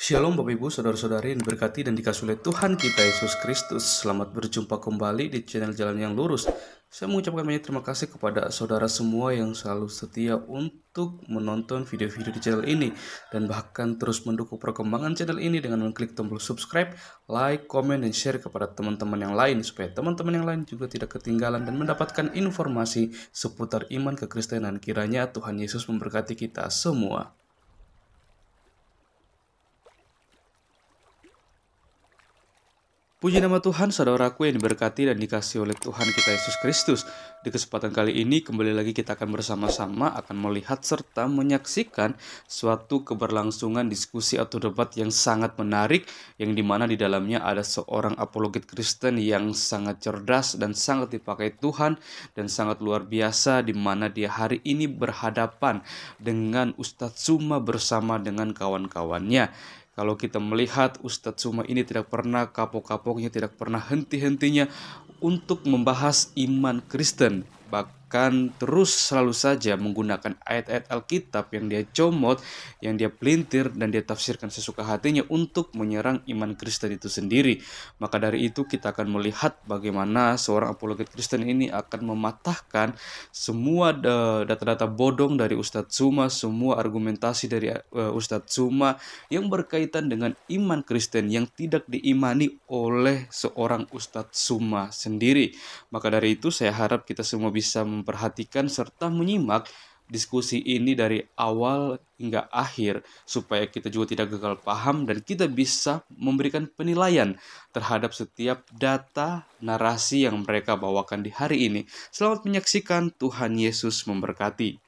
Shalom Bapak Ibu, Saudara-saudari yang diberkati dan dikasihi oleh Tuhan kita Yesus Kristus. Selamat berjumpa kembali di channel Jalan yang Lurus. Saya mengucapkan banyak terima kasih kepada saudara semua yang selalu setia untuk menonton video-video di channel ini dan bahkan terus mendukung perkembangan channel ini dengan mengklik tombol subscribe, like, komen, dan share kepada teman-teman yang lain supaya teman-teman yang lain juga tidak ketinggalan dan mendapatkan informasi seputar iman kekristenan. Kiranya Tuhan Yesus memberkati kita semua. Puji nama Tuhan, saudaraku yang diberkati dan dikasihi oleh Tuhan kita Yesus Kristus. Di kesempatan kali ini, kembali lagi kita akan bersama-sama akan melihat serta menyaksikan suatu keberlangsungan diskusi atau debat yang sangat menarik, yang dimana di dalamnya ada seorang apologet Kristen yang sangat cerdas dan sangat dipakai Tuhan dan sangat luar biasa, di mana dia hari ini berhadapan dengan Ustadz Tsuma bersama dengan kawan-kawannya. Kalau kita melihat Ustadz Tsuma ini tidak pernah kapok-kapoknya, tidak pernah henti-hentinya untuk membahas iman Kristen. Bahkan terus selalu saja menggunakan ayat-ayat Alkitab yang dia comot, yang dia pelintir, dan dia tafsirkan sesuka hatinya untuk menyerang iman Kristen itu sendiri. Maka dari itu kita akan melihat bagaimana seorang apologet Kristen ini akan mematahkan semua data-data bodong dari Ustadz Tsuma, semua argumentasi dari Ustadz Tsuma yang berkaitan dengan iman Kristen yang tidak diimani oleh seorang Ustadz Tsuma sendiri. Maka dari itu saya harap kita semua bisa memperhatikan serta menyimak diskusi ini dari awal hingga akhir supaya kita juga tidak gagal paham dan kita bisa memberikan penilaian terhadap setiap data narasi yang mereka bawakan di hari ini. Selamat menyaksikan, Tuhan Yesus memberkati.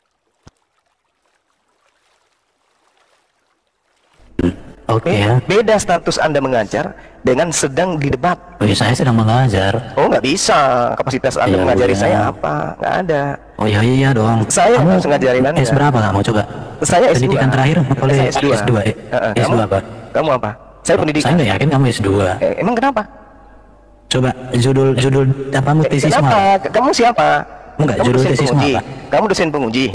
Oke ya. Beda status Anda mengajar dengan sedang didebat. Oh ya, saya sedang mengajar. Oh, nggak bisa. Kapasitas Anda mengajari saya apa? Nggak ada. Oh iya dong. Saya harus ngajarin Anda. S berapa kamu coba? Saya S2. Pendidikan terakhir oleh saya S2. S2 ya? S2 apa? Kamu apa? Saya pendidikan. Saya nggak yakin kamu S2. Emang kenapa? Coba judul apa tesismu? Kenapa? Kamu siapa? Enggak, judul tesismu apa? Kamu dosen penguji.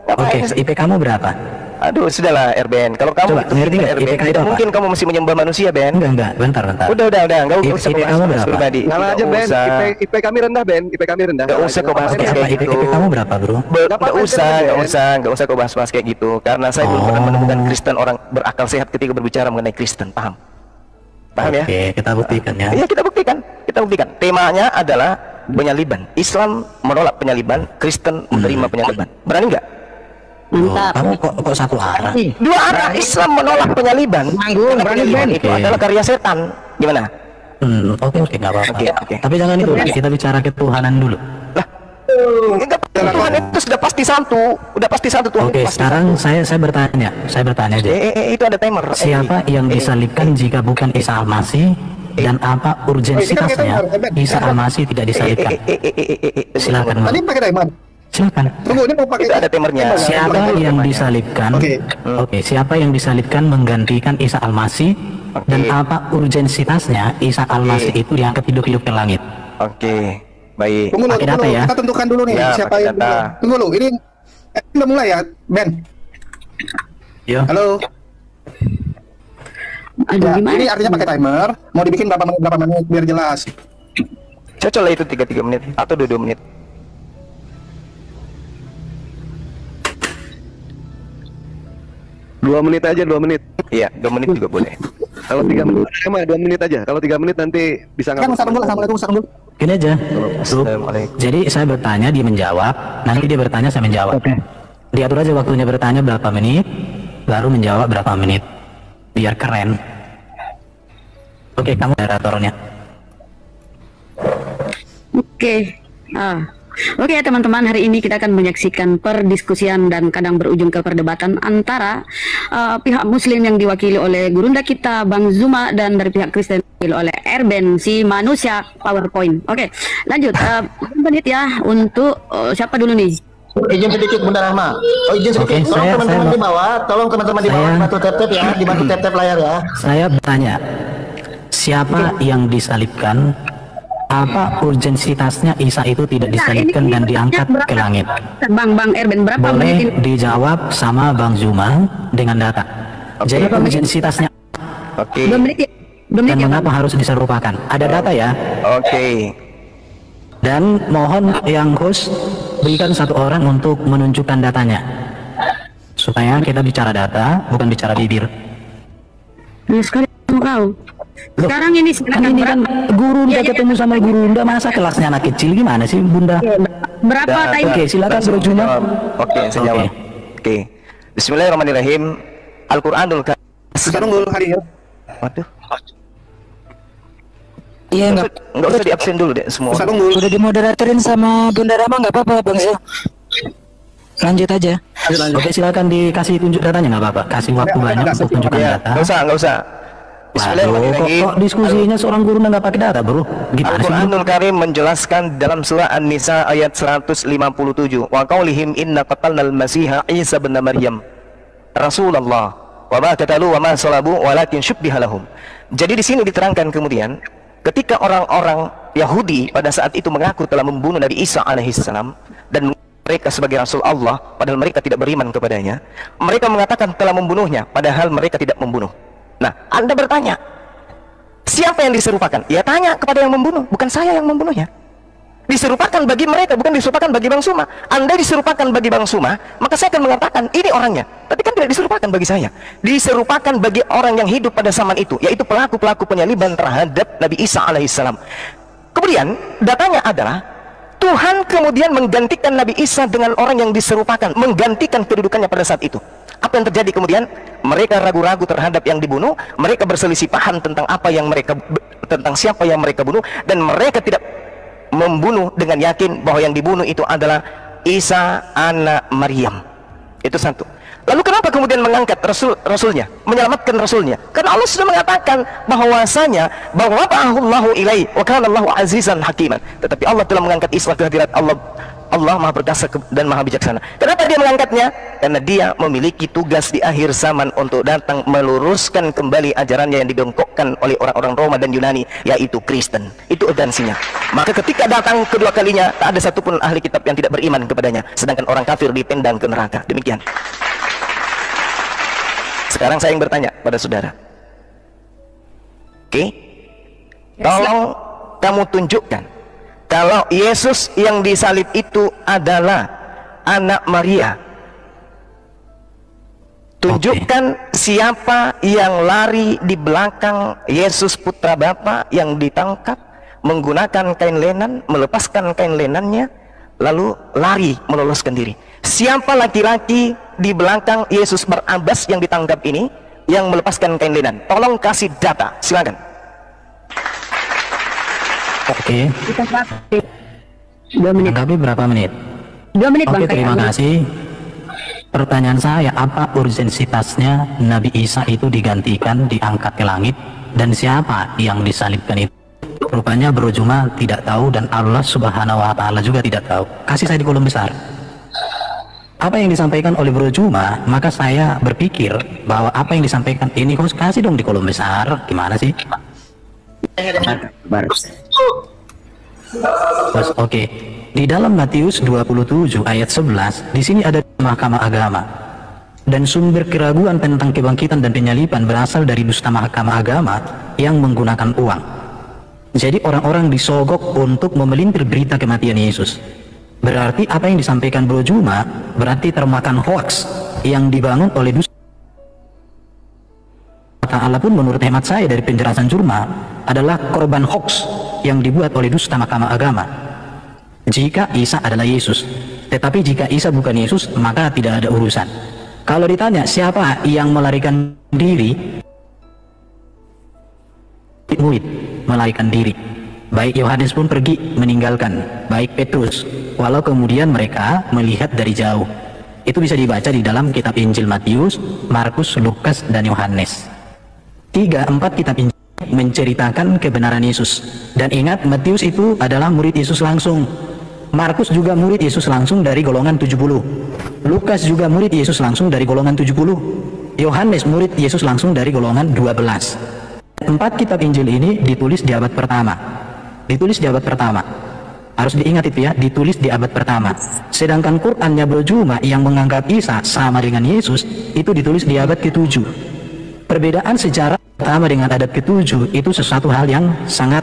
Oke, IP kamu berapa? Aduh, sudahlah RBN. Kalau kamu coba ngerti nggak IPK itu apa? Mungkin kamu masih menyembah manusia, Ben. Enggak, bentar. Udah, enggak usah IP kamu berapa? Ngalah aja, Ben. IP kami rendah, Ben. IP kami rendah. Enggak usah kau bahas kayak gitu. IP kamu berapa, Bro? Enggak usah kau bahas kayak gitu. Karena saya belum pernah menemukan Kristen orang berakal sehat ketika berbicara mengenai Kristen, paham? Paham ya? Oke, kita buktikan ya. Iya, kita buktikan. Temanya adalah penyaliban. Islam menolak penyaliban, Kristen menerima penyaliban. Berani nggak? Kamu kok satu arah? Dua arah. Islam menolak penyaliban. Penyaliban itu adalah karya setan. Gimana? Oke, nggak apa-apa. Oke. Tapi jangan itu, kita bicara ketuhanan dulu. Lah, Tuhan itu sudah pasti satu. Tuhan. Oke, sekarang saya bertanya aja. Itu ada timer. Siapa yang disalibkan jika bukan Isa Al-Masih? Dan apa urgensitasnya Isa Al-Masih tidak disalibkan? Silakan. Tadi pakai diamond. Silakan. Tunggu, ini mau pakai. Itu ada timernya. Siapa yang disalibkan? Oke, siapa yang disalibkan menggantikan Isa Al-Masih? Dan apa urgensitasnya Isa Al-Masih itu diangkat hidup-hidup ke langit? Oke, baik. Tunggu dulu, kita tentukan dulu nih Ya, siapa yang data. Tunggu dulu, ini udah mulai ya, Ben. Yo. Halo. Ya, ini artinya pakai timer. Mau dibikin berapa menit biar jelas. Cocok lah itu 3 menit atau 2 menit. Dua menit aja, 2 menit. Iya, 2 menit juga boleh. Kalau 3 menit, emang 2 menit aja. Kalau 3 menit nanti bisa nggak? Assalamualaikum. Gini aja. Jadi saya bertanya, dia menjawab. Nanti dia bertanya, saya menjawab. Diatur aja waktunya bertanya berapa menit, baru menjawab berapa menit. Biar keren. Oke, kamu moderatornya. Oke ya teman-teman, hari ini kita akan menyaksikan perdiskusian dan kadang berujung ke perdebatan antara pihak Muslim yang diwakili oleh gurunda kita Bang Tsuma dan dari pihak Kristen diwakili oleh Erben, si manusia PowerPoint. Oke, lanjut. Menit ya untuk siapa dulu nih? Izin sedikit Bunda Rahma. Izin sedikit. Tolong teman-teman di bawah, dibantu tap-tap ya, dibantu tap-tap layar ya. Saya bertanya, siapa yang disalibkan? Apa urgensitasnya Isa itu tidak disalibkan dan diangkat ke langit? Bang Erben, berapa Boleh menit ini? dijawab sama Bang Tsuma dengan data. Jadi urgensitasnya. Oke. 2 menit ya. 2 menit Dan ya, Bang. mengapa harus diserupakan? Ada data ya. Oke. Dan mohon yang host berikan satu orang untuk menunjukkan datanya, supaya kita bicara data, bukan bicara bibir. Nah, sekali mau kau. Sekarang ini Kan ini kan guru udah ketemu sama guru udah, masa kelasnya anak kecil, gimana sih Bunda? berapa time? Oke, silakan Bro Juma. Oke, saya jawab. Oke. Bismillahirrahmanirrahim. Al-Qur'anul Karim. Sekarang dulu hari ya. Waduh. Iya, Enggak usah diabsen dulu deh semua. Sekarang dulu. udah dimoderatorin sama Bunda Rama, nggak apa-apa Bang Zul. Lanjut aja. Oke, silakan dikasih tunjuk datanya, nggak apa-apa. Kasih waktu banyak untuk tunjukkan Ya, data. enggak usah. Waduh, Bismillahirrahmanirrahim. kok diskusinya seorang guru nggak pakai data, bro? Gimana sih? Al-Qur'anul Karim menjelaskan dalam surah An-Nisa ayat 157, wa qaulihim inna qatalnal masiha Isa bin Maryam Rasulullah wa ma qatalu wa ma salabu walakin syubbiha lahum. Jadi di sini diterangkan kemudian ketika orang-orang Yahudi pada saat itu mengaku telah membunuh Nabi Isa alaihissalam dan mereka sebagai Rasul Allah padahal mereka tidak beriman kepadanya, mereka mengatakan telah membunuhnya padahal mereka tidak membunuh. Nah, Anda bertanya, siapa yang diserupakan? Ya tanya kepada yang membunuh, bukan saya yang membunuhnya. Diserupakan bagi mereka, bukan diserupakan bagi Bang Suma. Anda diserupakan bagi Bang Suma, maka saya akan mengatakan ini orangnya. Tapi kan tidak diserupakan bagi saya. Diserupakan bagi orang yang hidup pada zaman itu, yaitu pelaku-pelaku penyaliban terhadap Nabi Isa alaihissalam. Kemudian datanya adalah Tuhan kemudian menggantikan Nabi Isa dengan orang yang diserupakan, menggantikan kedudukannya pada saat itu. Apa yang terjadi kemudian? Mereka ragu-ragu terhadap yang dibunuh, mereka berselisih paham tentang tentang siapa yang mereka bunuh, dan mereka tidak membunuh dengan yakin bahwa yang dibunuh itu adalah Isa anak Maryam. Itu satu. Lalu kenapa kemudian mengangkat rasulnya, menyelamatkan rasulnya? Karena Allah sudah mengatakan bahwasanya bahwa Allahu ilai wa kana Allahu azizan hakiman. Tetapi Allah telah mengangkat Isa ke hadirat Allah. Allah maha perkasa dan maha bijaksana. Kenapa dia mengangkatnya? Karena dia memiliki tugas di akhir zaman untuk datang meluruskan kembali ajarannya yang dibengkokkan oleh orang-orang Roma dan Yunani, yaitu Kristen. Itu urgensinya. Maka ketika datang kedua kalinya, tak ada satupun ahli kitab yang tidak beriman kepadanya, sedangkan orang kafir dipendang ke neraka. Demikian. Sekarang saya yang bertanya pada saudara. Oke? Tolong kamu tunjukkan kalau Yesus yang disalib itu adalah anak Maria. Tunjukkan siapa yang lari di belakang Yesus putra Bapa yang ditangkap menggunakan kain lenan, melepaskan kain lenannya, lalu lari meloloskan diri. Siapa laki-laki di belakang Yesus Barabas yang ditangkap ini yang melepaskan kain lenan? Tolong kasih data, silakan. Oke. Kita pakai 2 menit. Tapi berapa menit? 2 menit, Bang. Oke, terima kasih. Pertanyaan saya, apa urgensitasnya Nabi Isa itu digantikan, diangkat ke langit, dan siapa yang disalibkan itu? Rupanya Bro Juma tidak tahu, dan Allah Subhanahu wa Ta'ala juga tidak tahu. Kasih saya di kolom besar. Apa yang disampaikan oleh Bro Juma, maka saya berpikir bahwa apa yang disampaikan ini harus kasih dong di kolom besar. Gimana sih? Oke. Di dalam Matius 27 ayat 11, di sini ada mahkamah agama. Dan sumber keraguan tentang kebangkitan dan penyaliban berasal dari dusta mahkamah agama yang menggunakan uang. Jadi orang-orang disogok untuk memelintir berita kematian Yesus. Berarti apa yang disampaikan Bro Juma berarti termakan hoax yang dibangun oleh dusta. Ta'ala pun menurut hemat saya dari penjelasan Jurma adalah korban hoax yang dibuat oleh dusta mahkamah agama. Jika Isa adalah Yesus, tetapi jika Isa bukan Yesus, maka tidak ada urusan. Kalau ditanya siapa yang melarikan diri, murid melarikan diri. Baik Yohanes pun pergi meninggalkan, baik Petrus, walau kemudian mereka melihat dari jauh. Itu bisa dibaca di dalam kitab Injil Matius, Markus, Lukas, dan Yohanes. 3-4 kitab Injil menceritakan kebenaran Yesus. Dan ingat, Matius itu adalah murid Yesus langsung. Markus juga murid Yesus langsung dari golongan 70. Lukas juga murid Yesus langsung dari golongan 70. Yohanes murid Yesus langsung dari golongan 12. 4 kitab Injil ini ditulis di abad pertama. Ditulis di abad pertama. Harus diingat itu ya, ditulis di abad pertama. Sedangkan Qurannya Bro Juma yang menganggap Isa sama dengan Yesus, itu ditulis di abad ke-7. Perbedaan sejarah pertama dengan adat ketujuh itu sesuatu hal yang sangat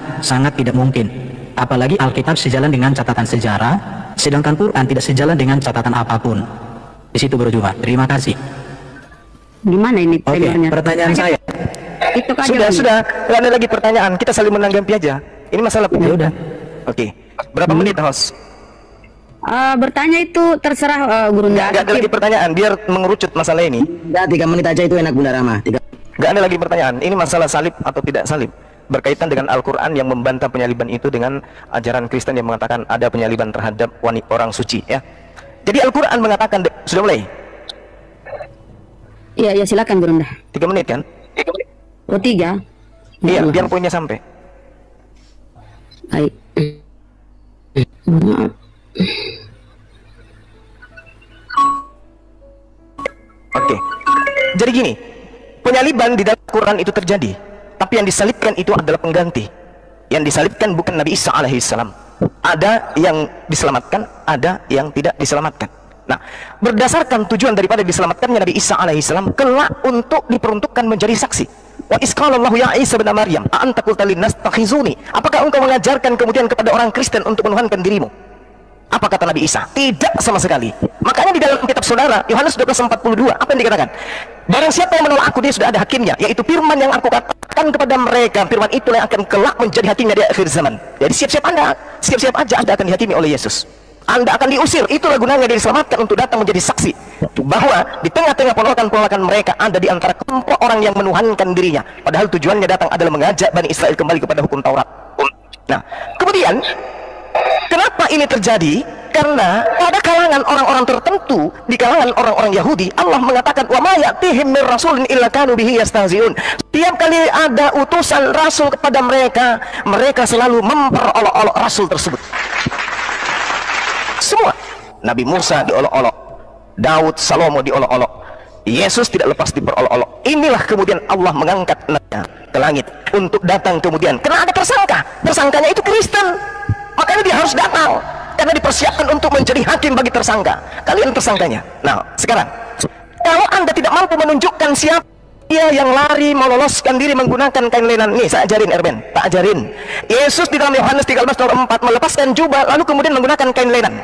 tidak mungkin. Apalagi Alkitab sejalan dengan catatan sejarah, sedangkan Quran tidak sejalan dengan catatan apapun. Di situ Bro Juma. Terima kasih. Gimana ini? Oke, pertanyaan saya. Itu kan Sudah, nggak ada lagi pertanyaan. Kita saling menanggapi aja. Ini masalah Ya udah. Oke. Berapa menit, host? bertanya itu terserah Gurunda. Nggak ada lagi pertanyaan, biar mengerucut masalah ini. Enggak, 3 menit aja itu enak Bunda Rama. Nggak ada lagi pertanyaan. Ini masalah salib atau tidak salib. Berkaitan dengan Al-Quran yang membantah penyaliban itu dengan ajaran Kristen yang mengatakan ada penyaliban terhadap wanita orang suci. Ya. Jadi Al-Quran mengatakan, sudah mulai? Iya, silakan Gurunda. 3 menit kan? 3 menit. Oh, 3? Iya, biar poinnya sampai. Baik. Maaf. Oke. Jadi gini, penyaliban di dalam Quran itu terjadi, tapi yang disalibkan itu adalah pengganti. Yang disalibkan bukan Nabi Isa alaihissalam. Ada yang diselamatkan, ada yang tidak diselamatkan. Nah, berdasarkan tujuan daripada diselamatkannya Nabi Isa alaihissalam kelak untuk diperuntukkan menjadi saksi. Wa isqalallahu ya Isa bin Maryam, a anta qulta linnas takhizuni? Apakah engkau mengajarkan kemudian kepada orang Kristen untuk menuhankan dirimu? Apa kata Nabi Isa? Tidak sama sekali. Makanya di dalam kitab saudara Yohanes 12:42 apa yang dikatakan? Barang siapa yang menolak aku, dia sudah ada hakimnya, yaitu firman yang aku katakan kepada mereka. Firman itulah yang akan kelak menjadi hakimnya di akhir zaman. Jadi siap-siap aja Anda akan dihakimi oleh Yesus. Anda akan diusir. Itulah gunanya dia diselamatkan, untuk datang menjadi saksi bahwa di tengah-tengah penolakan-penolakan mereka ada di antara kelompok orang yang menuhankan dirinya, padahal tujuannya datang adalah mengajak Bani Israel kembali kepada hukum Taurat. Nah, kemudian kenapa ini terjadi? Karena pada kalangan orang-orang tertentu, di kalangan orang-orang Yahudi, Allah mengatakan wa ma ya'tihim mir rasulin illa kanu bihi yastahzi'un. Setiap kali ada utusan rasul kepada mereka, mereka selalu memperolok-olok rasul tersebut. Semua. Nabi Musa diolok-olok, Daud, Salomo diolok-olok, Yesus tidak lepas diperolok-olok. Inilah kemudian Allah mengangkat anaknya ke langit untuk datang kemudian. Karena ada tersangka, tersangkanya itu Kristen, makanya dia harus datang karena dipersiapkan untuk menjadi hakim bagi tersangka. Kalian tersangkanya. Nah, sekarang kalau Anda tidak mampu menunjukkan siapa dia yang lari meloloskan diri menggunakan kain lenan, nih saya ajarin Erben, tak ajarin. Yesus di dalam Yohanes 13:4 melepaskan jubah lalu kemudian menggunakan kain lenan.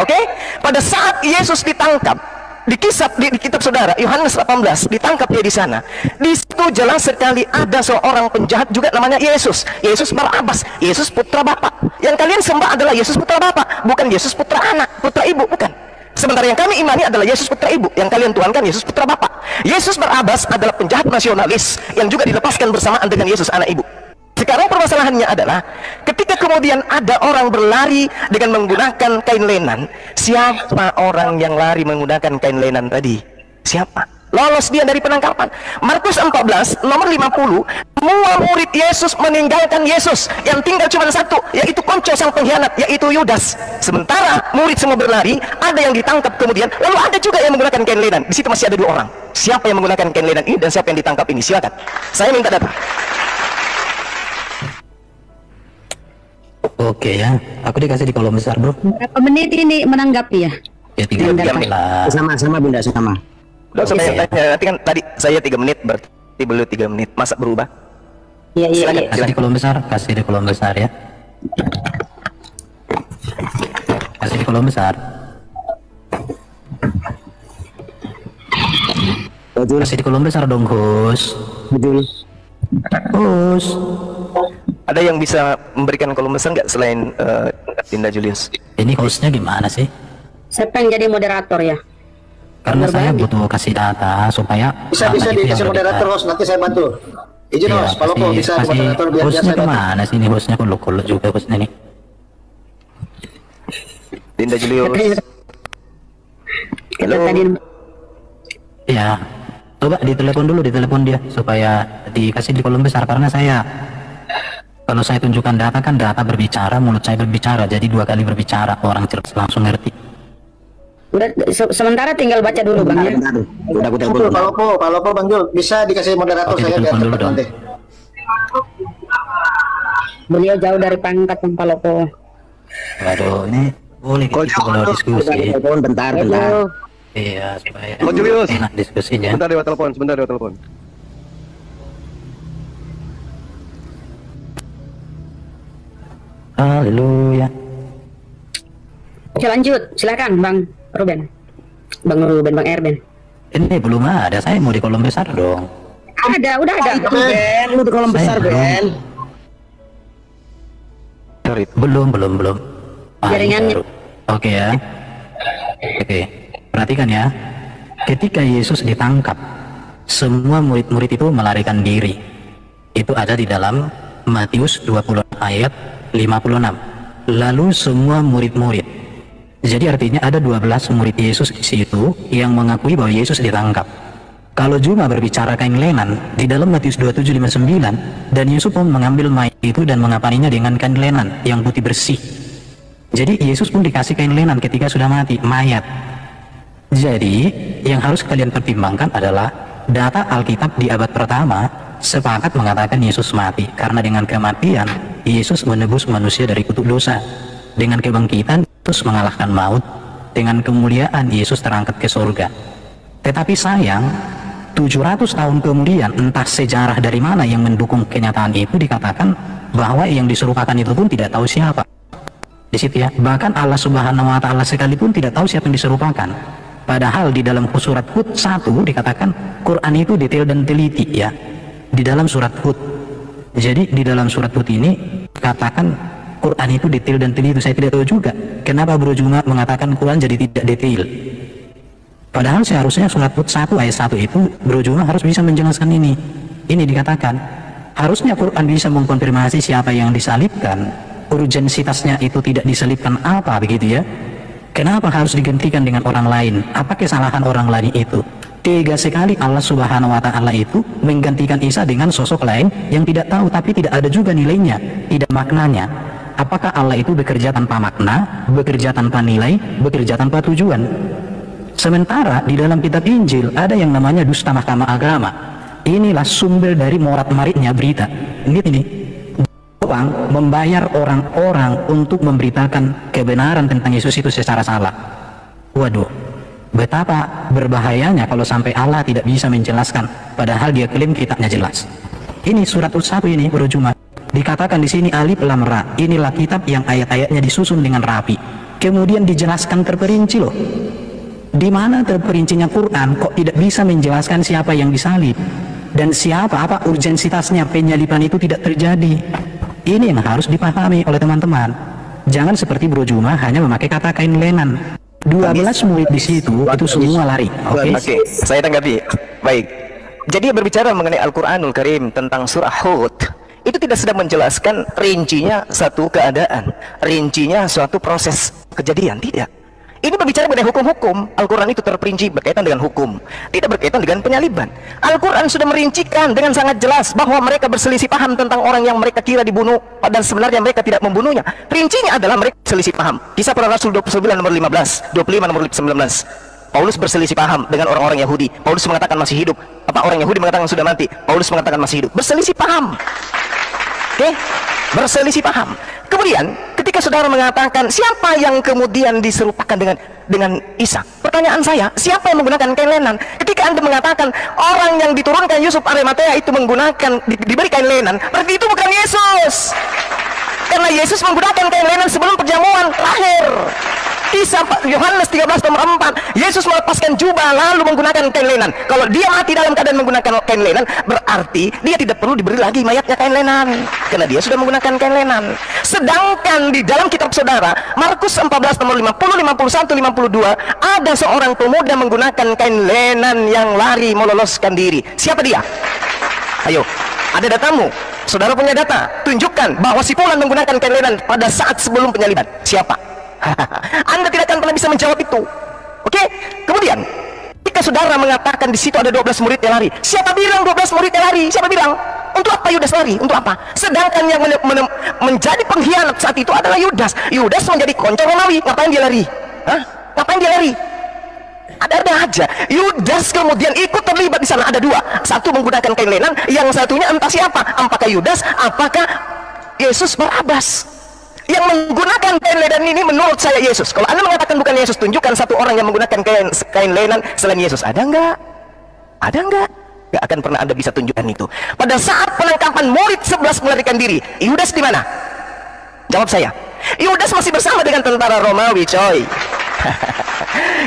Oke? Pada saat Yesus ditangkap di kisah di kitab saudara Yohanes 18, ditangkap dia di sana. Di situ jelas sekali ada seorang penjahat juga namanya Yesus. Yesus Barabas, Yesus putra Bapa. Yang kalian sembah adalah Yesus putra Bapa, bukan Yesus putra anak, putra ibu, bukan. Sementara yang kami imani adalah Yesus putra ibu, yang kalian tuhankan Yesus putra Bapa. Yesus Barabas adalah penjahat nasionalis yang juga dilepaskan bersamaan dengan Yesus anak ibu. Sekarang permasalahannya adalah ketika kemudian ada orang berlari dengan menggunakan kain lenan, siapa orang yang lari menggunakan kain lenan tadi? Siapa? Lolos dia dari penangkapan. Markus 14 nomor 50, semua murid Yesus meninggalkan Yesus, yang tinggal cuma satu, yaitu konco sang pengkhianat, yaitu Yudas. Sementara murid semua berlari, ada yang ditangkap kemudian, lalu ada juga yang menggunakan kain lenan. Di situ masih ada 2 orang. Siapa yang menggunakan kain lenan ini dan siapa yang ditangkap ini? Silakan. Saya minta data. Oke ya, aku dikasih di kolom besar bro. Berapa menit ini menanggapi ya? Ya 3 menit lah. Sama Bunda, sama. Udah usah banyak tanya, nanti kan tadi saya 3 menit, berarti beliau 3 menit. Masa berubah? Iya. Kasih di kolom besar, kasih di kolom besar ya. Kasih di kolom besar. Kasih di kolom besar dong, Gus. Betul. Gus. Ada yang bisa memberikan kolom besar nggak selain Dinda Julius? Ini hostnya gimana sih? Saya pengen jadi moderator ya. Karena saya butuh kasih data supaya Bisa dikasih moderator host, nanti saya bantu. Izin host, kalau kok bisa di moderator biar hostnya saya bantu. kemana sih ini hostnya? Kolok juga hostnya nih. Dinda Julius. Halo. Ya, coba ditelepon dia supaya dikasih di kolom besar, karena kalau saya tunjukkan data kan data berbicara, mulut saya berbicara, jadi 2 kali berbicara, orang cerdas langsung ngerti. Udah, sementara tinggal baca dulu Bang ya. Udah aku telepon. Kalau Bang Jul bisa dikasih moderator. Oke, saya biar dulu cepat dong. nanti. Beliau jauh dari pangkat Bang Palopo. Waduh, ini boleh kita kalau diskusi. Telepon bentar. Iya, supaya Julius. enak diskusinya. Sebentar lewat telepon. Haleluya. Oke, lanjut, silakan Bang Ruben. Bang Erben. Ini belum ada, saya mau di kolom besar dong. Udah ada. Ben, lu di kolom besar, Ben. Belum. Jaringannya. Oke ya. Oke, perhatikan ya. Ketika Yesus ditangkap, semua murid-murid itu melarikan diri. Itu ada di dalam Matius 20 ayat 56. Lalu semua murid-murid. Jadi artinya ada 12 murid Yesus di situ yang mengakui bahwa Yesus ditangkap. Kalau cuma berbicara kain lenan di dalam Matius 27:59, dan Yesus pun mengambil mayat itu dan mengapaninya dengan kain lenan yang putih bersih. Jadi Yesus pun dikasih kain lenan ketika sudah mati, mayat. Jadi yang harus kalian pertimbangkan adalah data Alkitab di abad pertama sepakat mengatakan Yesus mati karena dengan kematian Yesus menebus manusia dari kutuk dosa. Dengan kebangkitan Yesus mengalahkan maut. Dengan kemuliaan Yesus terangkat ke surga. Tetapi sayang, 700 tahun kemudian entah sejarah dari mana yang mendukung kenyataan itu, dikatakan bahwa yang diserupakan itu pun tidak tahu siapa. Di situ ya, bahkan Allah Subhanahu wa Ta'ala sekalipun tidak tahu siapa yang diserupakan. Padahal di dalam surat Hud 1 dikatakan Quran itu detail dan teliti ya. Di dalam surat Hud. Jadi di dalam surat Hud ini katakan Quran itu detail dan teliti. Saya tidak tahu juga kenapa Bro Juma mengatakan Quran jadi tidak detail. Padahal seharusnya surat Hud 1 ayat 1 itu Bro Juma harus bisa menjelaskan ini. Ini dikatakan harusnya Quran bisa mengkonfirmasi siapa yang disalibkan, urgensitasnya itu tidak disalibkan apa begitu ya. Kenapa harus digantikan dengan orang lain? Apa kesalahan orang lain itu? Tega sekali Allah Subhanahu wa Ta'ala itu menggantikan Isa dengan sosok lain yang tidak tahu, tapi tidak ada juga nilainya, tidak maknanya. Apakah Allah itu bekerja tanpa makna, bekerja tanpa nilai, bekerja tanpa tujuan? Sementara di dalam kitab Injil ada yang namanya dusta mahkamah agama. Inilah sumber dari morat-maritnya berita. Ini orang membayar orang-orang untuk memberitakan kebenaran tentang Yesus itu secara salah. Waduh, betapa berbahayanya kalau sampai Allah tidak bisa menjelaskan, padahal dia klaim kitabnya jelas. Ini surat Hud 1 ini Bro Juma. Dikatakan di sini alif lam ra. Inilah kitab yang ayat-ayatnya disusun dengan rapi. Kemudian dijelaskan terperinci loh. Di mana terperincinya Quran kok tidak bisa menjelaskan siapa yang disalib dan siapa, apa urgensitasnya penyaliban itu tidak terjadi. Ini yang harus dipahami oleh teman-teman. Jangan seperti Bro Juma hanya memakai kata kain lenan. 12 murid di situ itu semua lari. Oke, saya tanggapi. Baik. Jadi berbicara mengenai Al-Qur'anul Karim tentang surah Hud, itu tidak sedang menjelaskan rincinya satu keadaan, rincinya suatu proses kejadian, tidak. Ini berbicara mengenai hukum-hukum. Al-Quran itu terperinci berkaitan dengan hukum, tidak berkaitan dengan penyaliban. Al-Quran sudah merincikan dengan sangat jelas bahwa mereka berselisih paham tentang orang yang mereka kira dibunuh, padahal sebenarnya mereka tidak membunuhnya. Rincinya adalah mereka berselisih paham. Kisah para Rasul 29 nomor 15, 25 nomor 19. Paulus berselisih paham dengan orang-orang Yahudi. Paulus mengatakan masih hidup. Apa orang Yahudi mengatakan sudah mati? Paulus mengatakan masih hidup. Berselisih paham. Oke, berselisih paham. Kemudian ketika saudara mengatakan siapa yang kemudian diserupakan dengan Isa, pertanyaan saya, siapa yang menggunakan kain lenan? Ketika Anda mengatakan orang yang diturunkan Yusuf Arimatea itu menggunakan diberi kain lenan, berarti itu bukan Yesus. Karena Yesus menggunakan kain lenan sebelum perjamuan terakhir. Kisah Yohanes 13 nomor 4, Yesus melepaskan jubah lalu menggunakan kain lenan. Kalau dia mati dalam keadaan menggunakan kain lenan, berarti dia tidak perlu diberi lagi mayatnya kain lenan, karena dia sudah menggunakan kain lenan. Sedangkan di dalam kitab saudara Markus 14 nomor 50, 51, 52, ada seorang pemuda menggunakan kain lenan yang lari meloloskan diri. Siapa dia? Ayo, ada datamu. Saudara punya data, tunjukkan bahwa si fulan menggunakan kain lenan pada saat sebelum penyaliban. Siapa? Anda tidak akan pernah bisa menjawab itu. Oke? Kemudian ketika saudara mengatakan di situ ada 12 murid yang lari, siapa bilang 12 murid yang lari? Siapa bilang? Untuk apa Yudas lari? Untuk apa? Sedangkan yang menjadi pengkhianat saat itu adalah Yudas. Yudas menjadi konco Romawi. Ngapain dia lari? Hah? Ngapain dia lari? Ada aja. Yudas kemudian ikut terlibat di sana. Ada dua. Satu menggunakan kain lenan, yang satunya entah siapa. Apakah Yudas? Apakah Yesus Barabas? Yang menggunakan kain lenan ini menurut saya Yesus. Kalau Anda mengatakan bukan Yesus, tunjukkan satu orang yang menggunakan kain lenan selain Yesus. Ada enggak? Ada enggak? Enggak akan pernah Anda bisa tunjukkan itu. Pada saat penangkapan murid 11 melarikan diri, Yudas di mana? Jawab saya. Yudas masih bersama dengan tentara Romawi, coy.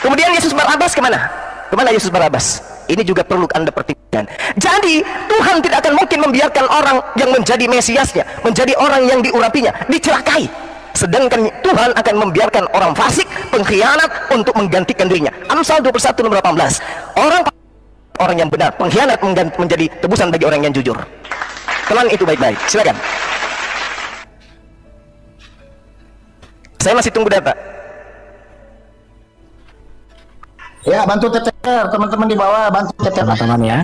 Kemudian Yesus Barabas kemana? Kemana Yesus Barabas? Ini juga perlu Anda pertimbangkan. Jadi Tuhan tidak akan mungkin membiarkan orang yang menjadi Mesiasnya, menjadi orang yang diurapinya, dicelakai. Sedangkan Tuhan akan membiarkan orang fasik, pengkhianat untuk menggantikan dirinya. Amsal 21 nomor 18. Orang yang benar, pengkhianat menjadi tebusan bagi orang yang jujur. Telan itu baik-baik. Silakan. Saya masih tunggu data. Ya, bantu TTR, teman-teman di bawah, bantu TTR. Teman-teman ya,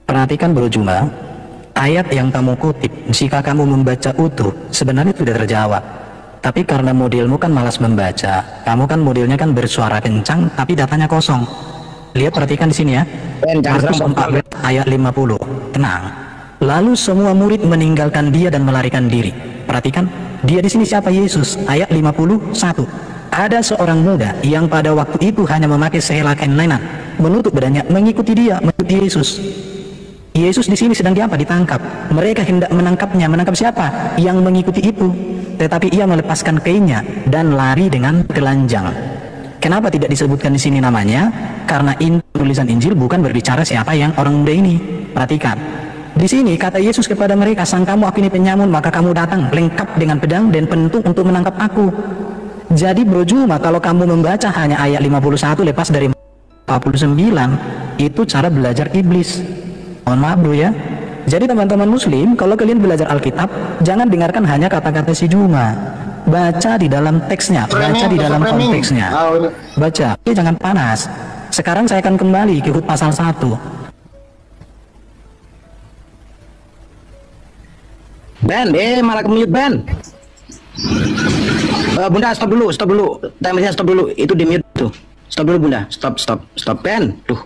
perhatikan Bro Juma, ayat yang kamu kutip, jika kamu membaca utuh, sebenarnya sudah terjawab. Tapi karena modelmu kan malas membaca, kamu kan modelnya kan bersuara kencang, tapi datanya kosong. Lihat, perhatikan di sini ya. Markus 14 ayat 50. Tenang. Lalu semua murid meninggalkan dia dan melarikan diri. Perhatikan, dia di sini siapa? Yesus. Ayat 51. Ada seorang muda yang pada waktu itu hanya memakai sehelai kain lenan, menutup badannya, mengikuti dia, mengikuti Yesus. Yesus di sini sedang diapa? Ditangkap. Mereka hendak menangkapnya. Menangkap siapa? Yang mengikuti itu. Tetapi ia melepaskan kainnya dan lari dengan telanjang. Kenapa tidak disebutkan di sini namanya? Karena tulisan Injil bukan berbicara siapa yang orang muda ini. Perhatikan. Di sini kata Yesus kepada mereka, sang kamu aku ini penyamun, maka kamu datang lengkap dengan pedang dan pentung untuk menangkap aku. Jadi Bro Juma, kalau kamu membaca hanya ayat 51 lepas dari 49, itu cara belajar iblis. Mohon maaf Bro ya. Jadi teman-teman muslim, kalau kalian belajar Alkitab, jangan dengarkan hanya kata-kata si Juma. Baca di dalam teksnya, baca di dalam konteksnya. Baca, jangan panas. Sekarang saya akan kembali ke Hud pasal 1. Ben, malah ke-mute Ben. Bunda stop dulu. Timernya stop dulu. Itu di mute tuh. Stop dulu Bunda. Stop Ben. Tuh.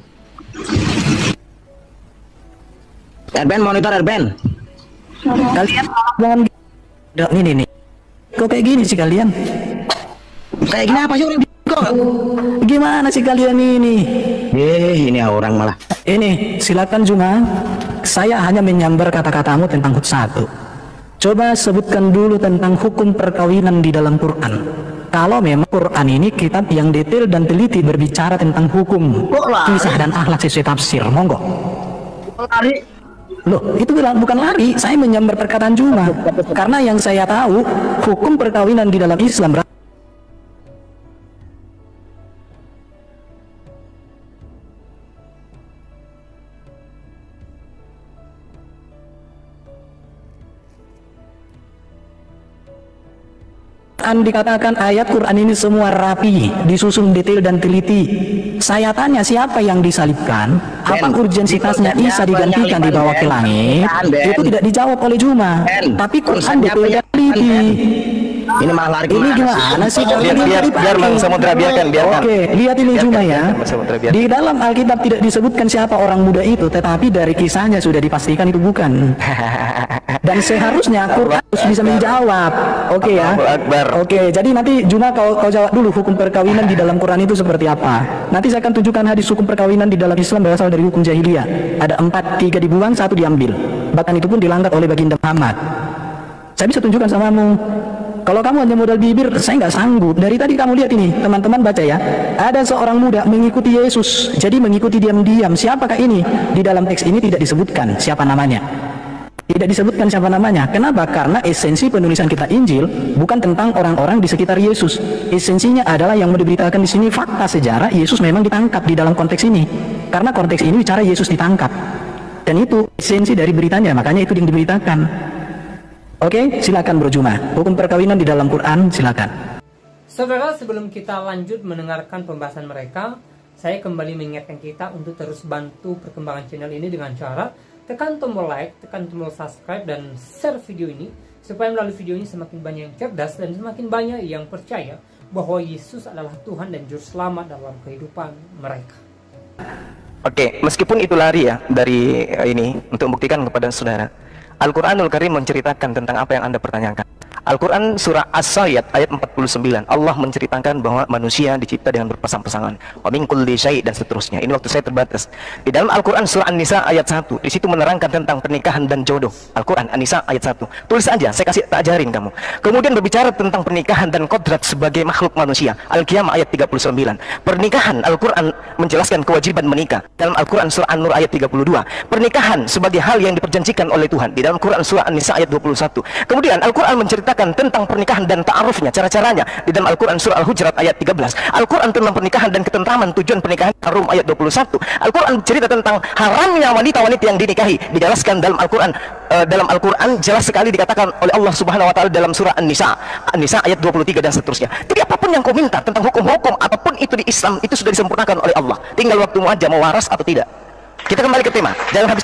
Ben monitor Ben. Kalian jangan nih. Kok kayak gini sih kalian? Kayak gini apa sih orang kok? Gimana sih kalian ini? Ini orang malah. Ini silakan Juma. Saya hanya menyambar kata-katamu tentang Hud 1. Coba sebutkan dulu tentang hukum perkawinan di dalam Quran. Kalau memang Quran ini kitab yang detail dan teliti berbicara tentang hukum, kisah dan akhlak sesuai tafsir, monggo. Lari. Loh, itu bukan lari, saya menyambar perkataan Juma. Karena yang saya tahu, hukum perkawinan di dalam Islam dikatakan ayat Quran ini semua rapi, disusun detail dan teliti. Saya tanya, siapa yang disalibkan? Apa urgensitasnya Isa digantikan dibawa ke langit? Itu tidak dijawab oleh Juma. Tapi Quran detail dan teliti. Ini malah lari. Ini gimana sih? Biar Bang Samudra biarkan. Oke, lihat ini Juma ya. Di dalam Alkitab tidak disebutkan siapa orang muda itu, tetapi dari kisahnya sudah dipastikan itu bukan. Dan seharusnya Quran harus bisa menjawab. Oke ya. Oke, jadi nanti Juma kau jawab dulu hukum perkawinan di dalam Quran itu seperti apa. Nanti saya akan tunjukkan hadis hukum perkawinan di dalam Islam berasal dari hukum jahiliyah. Ada 4, 3 dibuang, 1 diambil. Bahkan itu pun dilanggar oleh baginda Muhammad. Saya bisa tunjukkan samamu. Kalau kamu hanya modal bibir, saya nggak sanggup. Dari tadi kamu lihat ini, teman-teman baca ya. Ada seorang muda mengikuti Yesus, jadi mengikuti diam-diam. Siapakah ini? Di dalam teks ini tidak disebutkan siapa namanya. Tidak disebutkan siapa namanya. Kenapa? Karena esensi penulisan kitab Injil bukan tentang orang-orang di sekitar Yesus. Esensinya adalah yang mau diberitakan di sini fakta sejarah Yesus memang ditangkap di dalam konteks ini. Karena konteks ini bicara Yesus ditangkap. Dan itu esensi dari beritanya, makanya itu yang diberitakan. Oke, silakan Bro Juma. Hukum perkawinan di dalam Quran, silakan. Saudara, sebelum kita lanjut mendengarkan pembahasan mereka, saya kembali mengingatkan kita untuk terus bantu perkembangan channel ini dengan cara tekan tombol like, tekan tombol subscribe, dan share video ini supaya melalui video ini semakin banyak yang cerdas dan semakin banyak yang percaya bahwa Yesus adalah Tuhan dan Juru Selamat dalam kehidupan mereka. Oke, meskipun itu lari ya dari ini untuk membuktikan kepada saudara, Al-Quranul Karim menceritakan tentang apa yang Anda pertanyakan. Al-Quran surah As-Sayyad ayat 49, Allah menceritakan bahwa manusia dicipta dengan berpasang-pasangan, wa min kulli syai' dan seterusnya. Ini waktu saya terbatas. Di dalam Al-Quran surah An-Nisa ayat 1, di situ menerangkan tentang pernikahan dan jodoh. Al-Quran An-Nisa ayat 1. Tulis aja, saya kasih tak ajarin kamu. Kemudian berbicara tentang pernikahan dan kodrat sebagai makhluk manusia. Al-Qiyamah ayat 39. Pernikahan, Al-Quran menjelaskan kewajiban menikah. Dalam Al-Quran surah An-Nur ayat 32. Pernikahan sebagai hal yang diperjanjikan oleh Tuhan. Di dalam Quran surah An-Nisa ayat 21. Kemudian Al-Quran menceritakan tentang pernikahan dan ta'arufnya, cara-caranya di dalam Al-Quran surah Al-Hujurat ayat 13. Al-Quran tentang pernikahan dan ketentraman, tujuan pernikahan, Ar-Rum ayat 21. Al-Quran cerita tentang haramnya wanita-wanita yang dinikahi, dijelaskan dalam Al-Quran jelas sekali dikatakan oleh Allah Subhanahu wa taala dalam surah An-Nisa ayat 23 dan seterusnya. Jadi apapun yang kau minta tentang hukum-hukum apapun itu di Islam itu sudah disempurnakan oleh Allah. Tinggal waktumu aja mau waras atau tidak. Kita kembali ke tema. Jangan habis.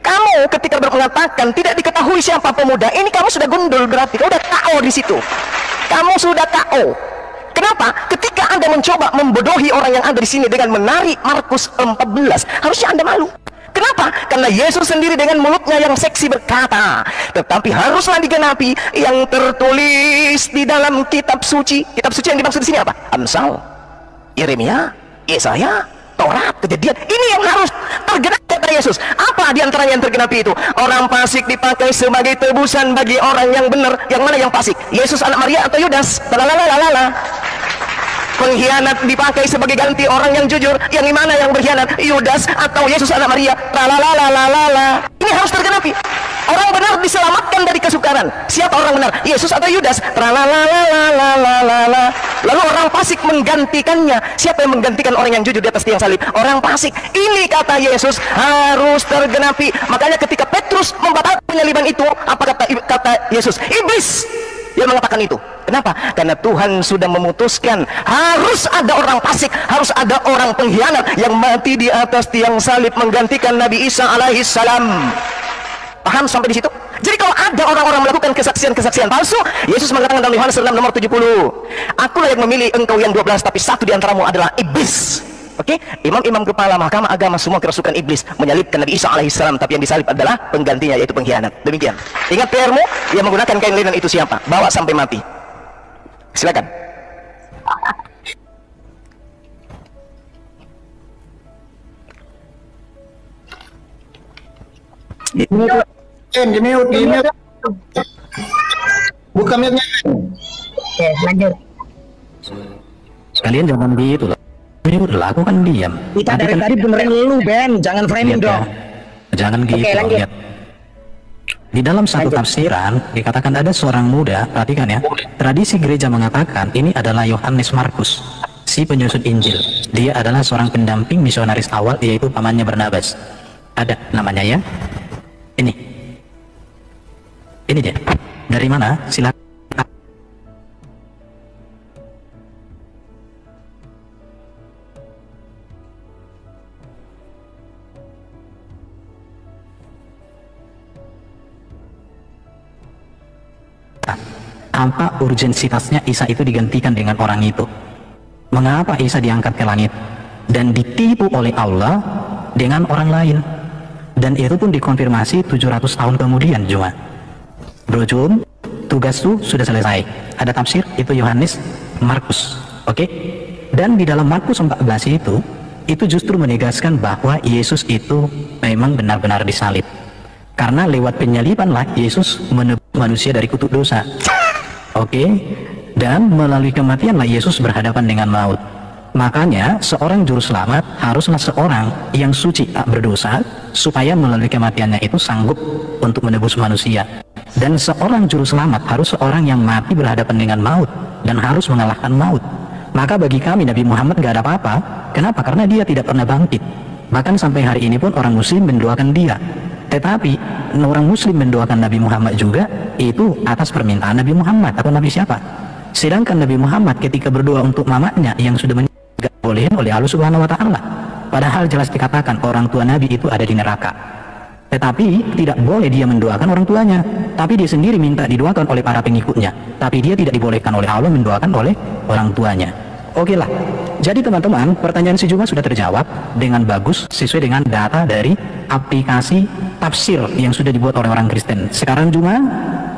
Kamu ketika mengatakan tidak diketahui siapa pemuda ini, kamu sudah gundul, berarti kamu sudah KO di situ. Kamu sudah KO. Kenapa? Ketika Anda mencoba membodohi orang yang ada di sini dengan menarik Markus 14, harusnya Anda malu. Kenapa? Karena Yesus sendiri dengan mulutnya yang seksi berkata, tetapi haruslah digenapi yang tertulis di dalam kitab suci. Kitab suci yang dimaksud di sini apa? Amsal, Yeremia, Yesaya, Taurat, Kejadian. Ini yang harus tergenapi kata Yesus. Apa diantaranya yang tergenapi itu? Orang fasik dipakai sebagai tebusan bagi orang yang benar. Yang mana yang fasik? Yesus anak Maria atau Yudas? Lalalala. Pengkhianat dipakai sebagai ganti orang yang jujur. Yang mana yang berkhianat? Yudas atau Yesus anak Maria? Lalalala. Ini harus tergenapi. Orang benar diselamatkan dari kesukaran. Siapa orang benar? Yesus atau Yudas? Lalalala. Lalu orang fasik menggantikannya. Siapa yang menggantikan orang yang jujur di atas tiang salib? Orang fasik. Ini kata Yesus harus tergenapi. Makanya ketika Petrus membatalkan penyaliban itu, apa kata Yesus? Iblis yang mengatakan itu. Kenapa? Karena Tuhan sudah memutuskan harus ada orang fasik, harus ada orang pengkhianat yang mati di atas tiang salib menggantikan Nabi Isa alaihissalam. Paham sampai di situ? Jadi kalau ada orang-orang melakukan kesaksian-kesaksian palsu, Yesus mengatakan dalam Yohanes 6 nomor 70, akulah yang memilih engkau yang 12, tapi satu di antaramu adalah iblis. Oke? Imam-imam kepala mahkamah agama semua kerasukan iblis menyalibkan Nabi Isa alaihissalam, tapi yang disalib adalah penggantinya, yaitu pengkhianat. Demikian. Ingat PR-mu, yang menggunakan kain linen itu siapa? Bawa sampai mati. Silakan. Di mute. Buka mute-nya. Oke, lanjut. Sekalian jangan gitu loh. Mute lah, aku kan diam. Kita dari tadi benerin lu, Ben. Jangan framing dong. Jangan gitu. Oke, lanjut. Lihat. Di dalam satu tafsiran dikatakan ada seorang muda, perhatikan ya, tradisi gereja mengatakan ini adalah Yohanes Markus, si penyusun Injil. Dia adalah seorang pendamping misionaris awal, yaitu pamannya Barnabas. Ada namanya ya. Ini dia. Dari mana? Silakan. Apa urgensitasnya Isa itu digantikan dengan orang itu? Mengapa Isa diangkat ke langit dan ditipu oleh Allah dengan orang lain? Dan itu pun dikonfirmasi 700 tahun kemudian cuma. Bro Jum, tugas tuh sudah selesai. Ada tafsir itu Yohanes Markus. Oke? Dan di dalam Markus 14 itu justru menegaskan bahwa Yesus itu memang benar-benar disalib. Karena lewat penyalibanlah Yesus menebus manusia dari kutuk dosa. Oke, dan melalui kematianlah Yesus berhadapan dengan maut. Makanya seorang juru selamat haruslah seorang yang suci, tak berdosa, supaya melalui kematiannya itu sanggup untuk menebus manusia. Dan seorang juru selamat harus seorang yang mati berhadapan dengan maut dan harus mengalahkan maut. Maka bagi kami Nabi Muhammad gak ada apa-apa. Kenapa? Karena dia tidak pernah bangkit. Bahkan sampai hari ini pun orang muslim mendoakan dia. Tetapi orang muslim mendoakan Nabi Muhammad juga itu atas permintaan Nabi Muhammad atau Nabi siapa? Sedangkan Nabi Muhammad ketika berdoa untuk mamanya yang sudah meninggal bolehin oleh Allah Subhanahu wa taala. Padahal jelas dikatakan orang tua Nabi itu ada di neraka. Tetapi tidak boleh dia mendoakan orang tuanya, tapi dia sendiri minta didoakan oleh para pengikutnya. Tapi dia tidak dibolehkan oleh Allah mendoakan oleh orang tuanya. Oke lah. Jadi teman-teman, pertanyaan si Juma sudah terjawab dengan bagus sesuai dengan data dari aplikasi tafsir yang sudah dibuat oleh orang Kristen. Sekarang Juma,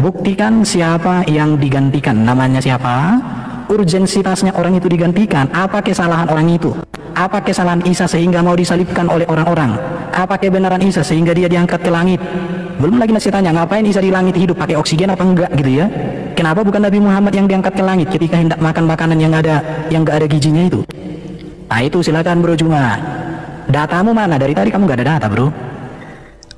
buktikan siapa yang digantikan. Namanya siapa? Urgensitasnya orang itu digantikan. Apa kesalahan orang itu? Apa kesalahan Isa sehingga mau disalibkan oleh orang-orang? Apa kebenaran Isa sehingga dia diangkat ke langit? Belum lagi masih tanya, ngapain Isa di langit hidup? Pakai oksigen apa enggak gitu ya? Kenapa bukan Nabi Muhammad yang diangkat ke langit ketika hendak makan makanan yang enggak ada gizinya itu? Nah itu silakan bro Juma. Datamu mana? Dari tadi kamu nggak ada data bro.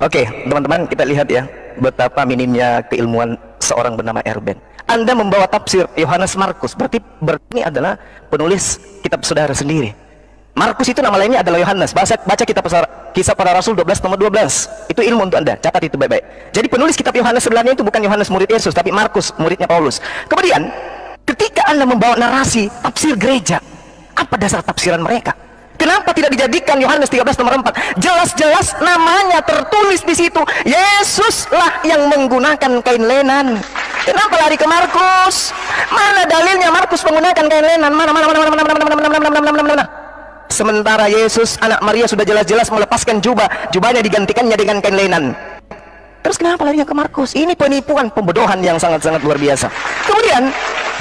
Oke, teman-teman, kita lihat ya betapa minimnya keilmuan seorang bernama Erben. Anda membawa tafsir Yohanes Markus, berarti ini adalah penulis kitab saudara sendiri. Markus itu nama lainnya adalah Yohanes. Baca kitab Kisah Para Rasul 12 nomor 12. Itu ilmu untuk Anda, catat itu baik-baik. Jadi penulis kitab Yohanes sebenarnya itu bukan Yohanes murid Yesus, tapi Markus muridnya Paulus. Kemudian ketika Anda membawa narasi tafsir gereja, apa dasar tafsiran mereka? Kenapa tidak dijadikan Yohanes 13 nomor 4? Jelas-jelas namanya tertulis di situ. Yesuslah yang menggunakan kain lenan. Kenapa lari ke Markus? Mana dalilnya Markus menggunakan kain lenan? Mana? Sementara Yesus anak Maria sudah jelas-jelas melepaskan jubahnya digantikannya dengan kain lenan. Terus kenapa larinya ke Markus? Ini penipuan, pembodohan yang sangat-sangat luar biasa. Kemudian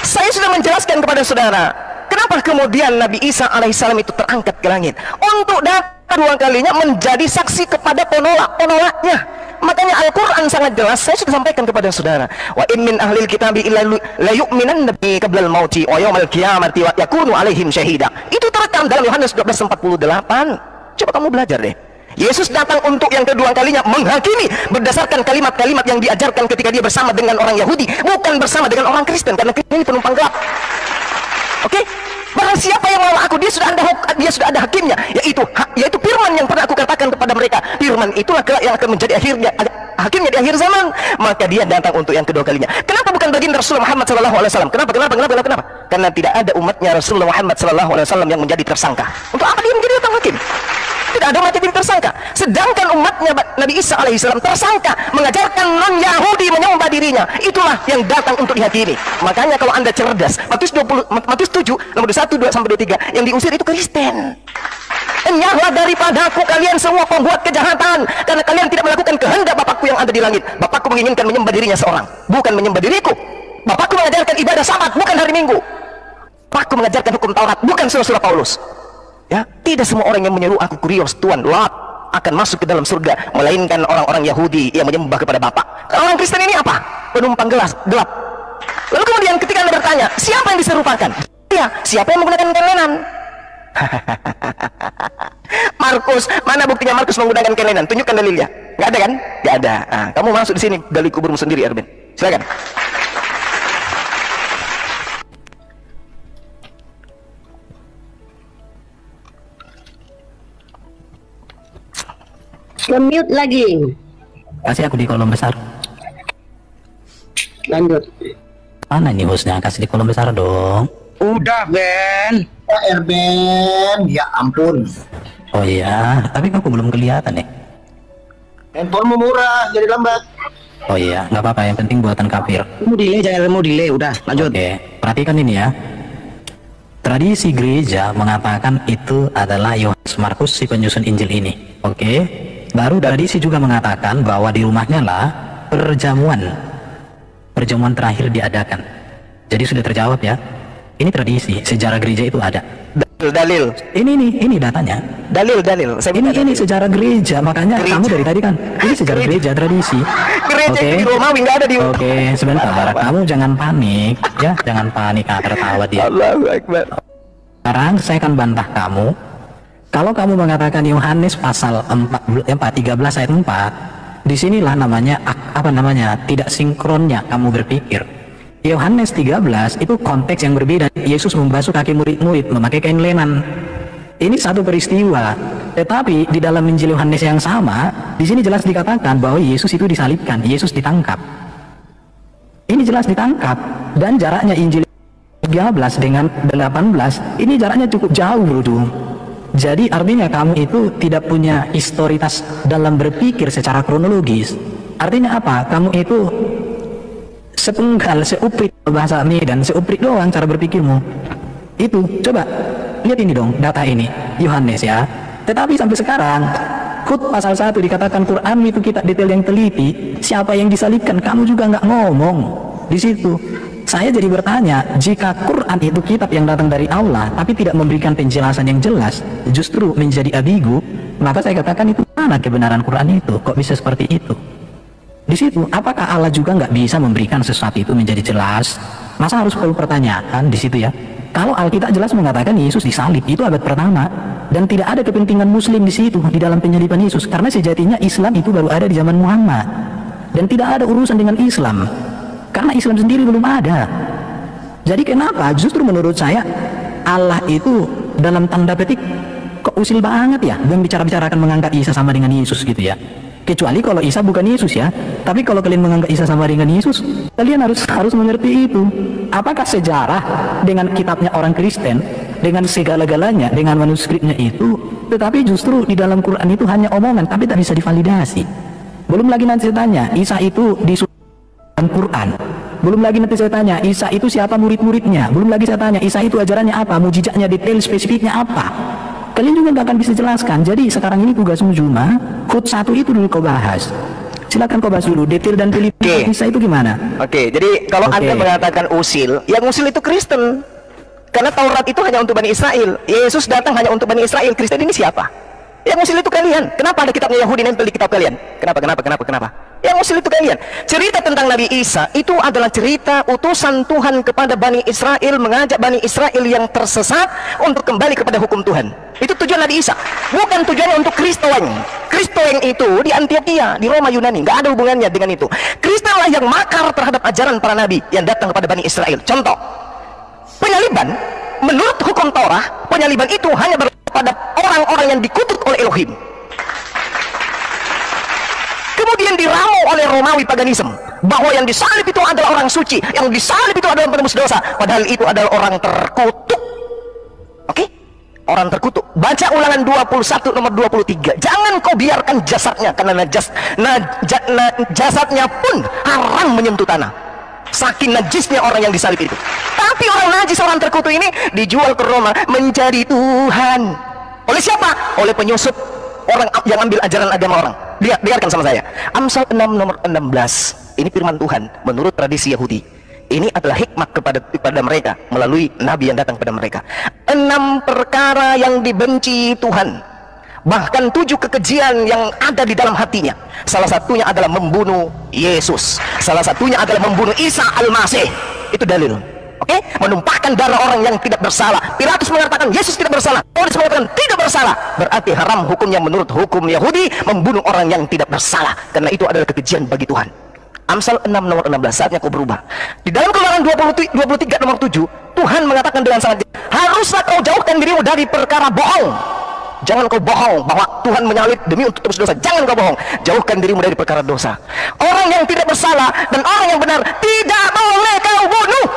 saya sudah menjelaskan kepada saudara, kenapa kemudian Nabi Isa alaihissalam itu terangkat ke langit? Untuk dua kalinya menjadi saksi kepada penolak-penolaknya. Makanya Al-Quran sangat jelas, saya sudah sampaikan kepada saudara, wa in min ahlil kitabi illa la yu'minan nabi qablal mauti wa yawmal qiyamati wa yakunu alaihim syahida. Itu terekam dalam Yohanes 12:48. Coba kamu belajar deh. Yesus datang untuk yang kedua kalinya menghakimi berdasarkan kalimat-kalimat yang diajarkan ketika dia bersama dengan orang Yahudi, bukan bersama dengan orang Kristen, karena ini penumpang gelap. Oke? Barang siapa yang melawan aku, dia sudah ada hakimnya, yaitu firman yang pernah aku katakan kepada mereka. Firman itulah yang akan menjadi hakimnya di akhir zaman. Maka dia datang untuk yang kedua kalinya. Kenapa bukan baginda Rasulullah Muhammad SAW? Kenapa? Karena tidak ada umatnya Rasulullah Muhammad SAW yang menjadi tersangka. Untuk apa dia menjadi hakim? Tidak ada umat yang jadi tersangka. Sedangkan umatnya Nabi Isa alaihissalam tersangka, mengajarkan non-Yahudi menyembah dirinya. Itulah yang datang untuk dihakimi. Makanya kalau Anda cerdas, Matius 7 nomor 1-2-23, yang diusir itu Kristen. Enyahlah daripadaku kalian semua pembuat kejahatan, karena kalian tidak melakukan kehendak Bapakku yang ada di langit. Bapakku menginginkan menyembah dirinya seorang, bukan menyembah diriku. Bapakku mengajarkan ibadah Sabat, bukan hari Minggu. Bapakku mengajarkan hukum Taurat, bukan surah Paulus. Ya, tidak semua orang yang menyeru aku kurios Tuhan Lot akan masuk ke dalam surga, melainkan orang-orang Yahudi yang menyembah kepada Bapak. Orang Kristen ini apa? Penumpang gelap. Lalu kemudian ketika Anda bertanya, siapa yang diserupakan? Ya, siapa yang menggunakan kain lenan? Markus, mana buktinya Markus menggunakan kain lenan? Tunjukkan dalilnya. Nggak ada kan? Nggak ada. Nah, kamu masuk di sini, gali kuburmu sendiri, Erben. Silakan. Mute lagi. Kasih aku di kolom besar. Lanjut. Mana ini hostnya? Kasih di kolom besar dong. Udah Ben. Ya Erben, ya ampun. Oh iya, tapi aku belum kelihatan nih. Handphonemu murah, jadi lambat. Oh iya, nggak apa-apa. Yang penting buatan kafir. Mau delay, jangan mau delay. Udah, lanjut. Oke, perhatikan ini ya. Tradisi gereja mengatakan itu adalah Yohanes Markus si penyusun Injil ini. Oke. Baru tradisi juga mengatakan bahwa di rumahnya lah perjamuan terakhir diadakan. Jadi sudah terjawab ya. Ini tradisi, sejarah gereja itu ada. Dalil. Ini datanya. Dalil. Ini sejarah gereja, makanya kamu dari tadi kan. Ini sejarah gereja, tradisi. Gereja di Romawi nggak ada di. Oke, sebentar. Kamu jangan panik, ya. Jangan panik, tertawa dia. Allahu Akbar. Sekarang saya akan bantah kamu. Kalau kamu mengatakan Yohanes pasal 13 ayat 4, disinilah namanya tidak sinkronnya kamu berpikir. Yohanes 13 itu konteks yang berbeda. Yesus membasuh kaki murid-murid memakai kain lenan. Ini satu peristiwa. Tetapi di dalam Injil Yohanes yang sama, di sini jelas dikatakan bahwa Yesus itu disalibkan, Yesus ditangkap. Ini jelas ditangkap, dan jaraknya Injil 13 dengan 18 ini jaraknya cukup jauh, bro. Jadi artinya kamu itu tidak punya historitas dalam berpikir secara kronologis. Artinya apa? Kamu itu sepenggal, seuprit bahasa Medan, seuprit doang cara berpikirmu. Itu, coba lihat ini dong, data ini, Yohanes ya. Tetapi sampai sekarang, Hud pasal 1 dikatakan Quran itu kita detail yang teliti. Siapa yang disalibkan, kamu juga nggak ngomong di situ. Saya jadi bertanya, jika Quran itu kitab yang datang dari Allah, tapi tidak memberikan penjelasan yang jelas, justru menjadi ambigu, maka saya katakan itu mana kebenaran Quran itu? Kok bisa seperti itu? Di situ, apakah Allah juga nggak bisa memberikan sesuatu itu menjadi jelas? Masa harus perlu pertanyaan di situ ya? Kalau Alkitab jelas mengatakan Yesus disalib, itu abad pertama, dan tidak ada kepentingan Muslim di situ di dalam penyaliban Yesus, karena sejatinya Islam itu baru ada di zaman Muhammad, dan tidak ada urusan dengan Islam, karena Islam sendiri belum ada. Jadi kenapa? Justru menurut saya Allah itu dalam tanda petik kok usil banget ya, dan bicara-bicarakan mengangkat Isa sama dengan Yesus gitu ya. Kecuali kalau Isa bukan Yesus ya. Tapi kalau kalian menganggap Isa sama dengan Yesus, kalian harus mengerti itu. Apakah sejarah dengan kitabnya orang Kristen, dengan segala-galanya, dengan manuskripnya itu, tetapi justru di dalam Quran itu hanya omongan, tapi tak bisa divalidasi. Belum lagi nanti saya tanya, Isa itu dalam Quran. Belum lagi nanti saya tanya, Isa itu siapa murid-muridnya. Belum lagi saya tanya, Isa itu ajarannya apa, mujizatnya, detail spesifiknya apa. Kalian juga nggak akan bisa jelaskan. Jadi sekarang ini tugasmu cuma Hud 1 itu dulu kau bahas. Silakan kau bahas dulu detail dan pilih Isa itu gimana. Oke, jadi kalau Anda mengatakan usil, yang usil itu Kristen. Karena Taurat itu hanya untuk Bani Israel. Yesus datang hanya untuk Bani Israel. Kristen ini siapa? Yang usil itu kalian. Kenapa ada kitabnya Yahudi nempel di kitab kalian? Kenapa? Yang usil itu kalian. Cerita tentang Nabi Isa itu adalah cerita utusan Tuhan kepada Bani Israel, mengajak Bani Israel yang tersesat untuk kembali kepada hukum Tuhan. Itu tujuan Nabi Isa, bukan tujuannya untuk Kristoeng. Kristoeng itu di Antioquia, di Roma Yunani, nggak ada hubungannya dengan itu. Kristen lah yang makar terhadap ajaran para nabi yang datang kepada Bani Israel. Contoh, penyaliban menurut hukum Torah, penyaliban itu hanya berlaku pada orang-orang yang dikutuk oleh Elohim. Kemudian diramu oleh Romawi paganisme bahwa yang disalib itu adalah orang suci, yang disalib itu adalah penebus dosa, padahal itu adalah orang terkutuk. Oke? Orang terkutuk. Baca Ulangan 21 nomor 23. Jangan kau biarkan jasadnya, karena jasadnya pun haram menyentuh tanah. Saking najisnya orang yang disalib itu. Tapi orang najis, orang terkutuk ini dijual ke Roma menjadi Tuhan. Oleh siapa? Oleh penyusup, orang yang ambil ajaran agama orang. Dengarkan sama saya. Amsal 6 nomor 16. Ini firman Tuhan menurut tradisi Yahudi. Ini adalah hikmat kepada mereka melalui nabi yang datang kepada mereka. 6 perkara yang dibenci Tuhan, bahkan 7 kekejian yang ada di dalam hatinya. Salah satunya adalah membunuh Yesus. Salah satunya adalah membunuh Isa Al-Masih. Itu dalil. Oke? Menumpahkan darah orang yang tidak bersalah. Pilatus mengatakan Yesus tidak bersalah. Paulus mengatakan tidak bersalah. Berarti haram hukumnya menurut hukum Yahudi membunuh orang yang tidak bersalah. Karena itu adalah kekejian bagi Tuhan. Amsal 6 nomor 16, saatnya kau berubah. Di dalam Keluaran 23 nomor 7, Tuhan mengatakan dengan sangat jelas, haruslah kau jauhkan dirimu dari perkara bohong. Jangan kau bohong bahwa Tuhan menyalib demi untuk tebus dosa. Jangan kau bohong. Jauhkan dirimu dari perkara dosa. Orang yang tidak bersalah dan orang yang benar tidak boleh kau bunuh.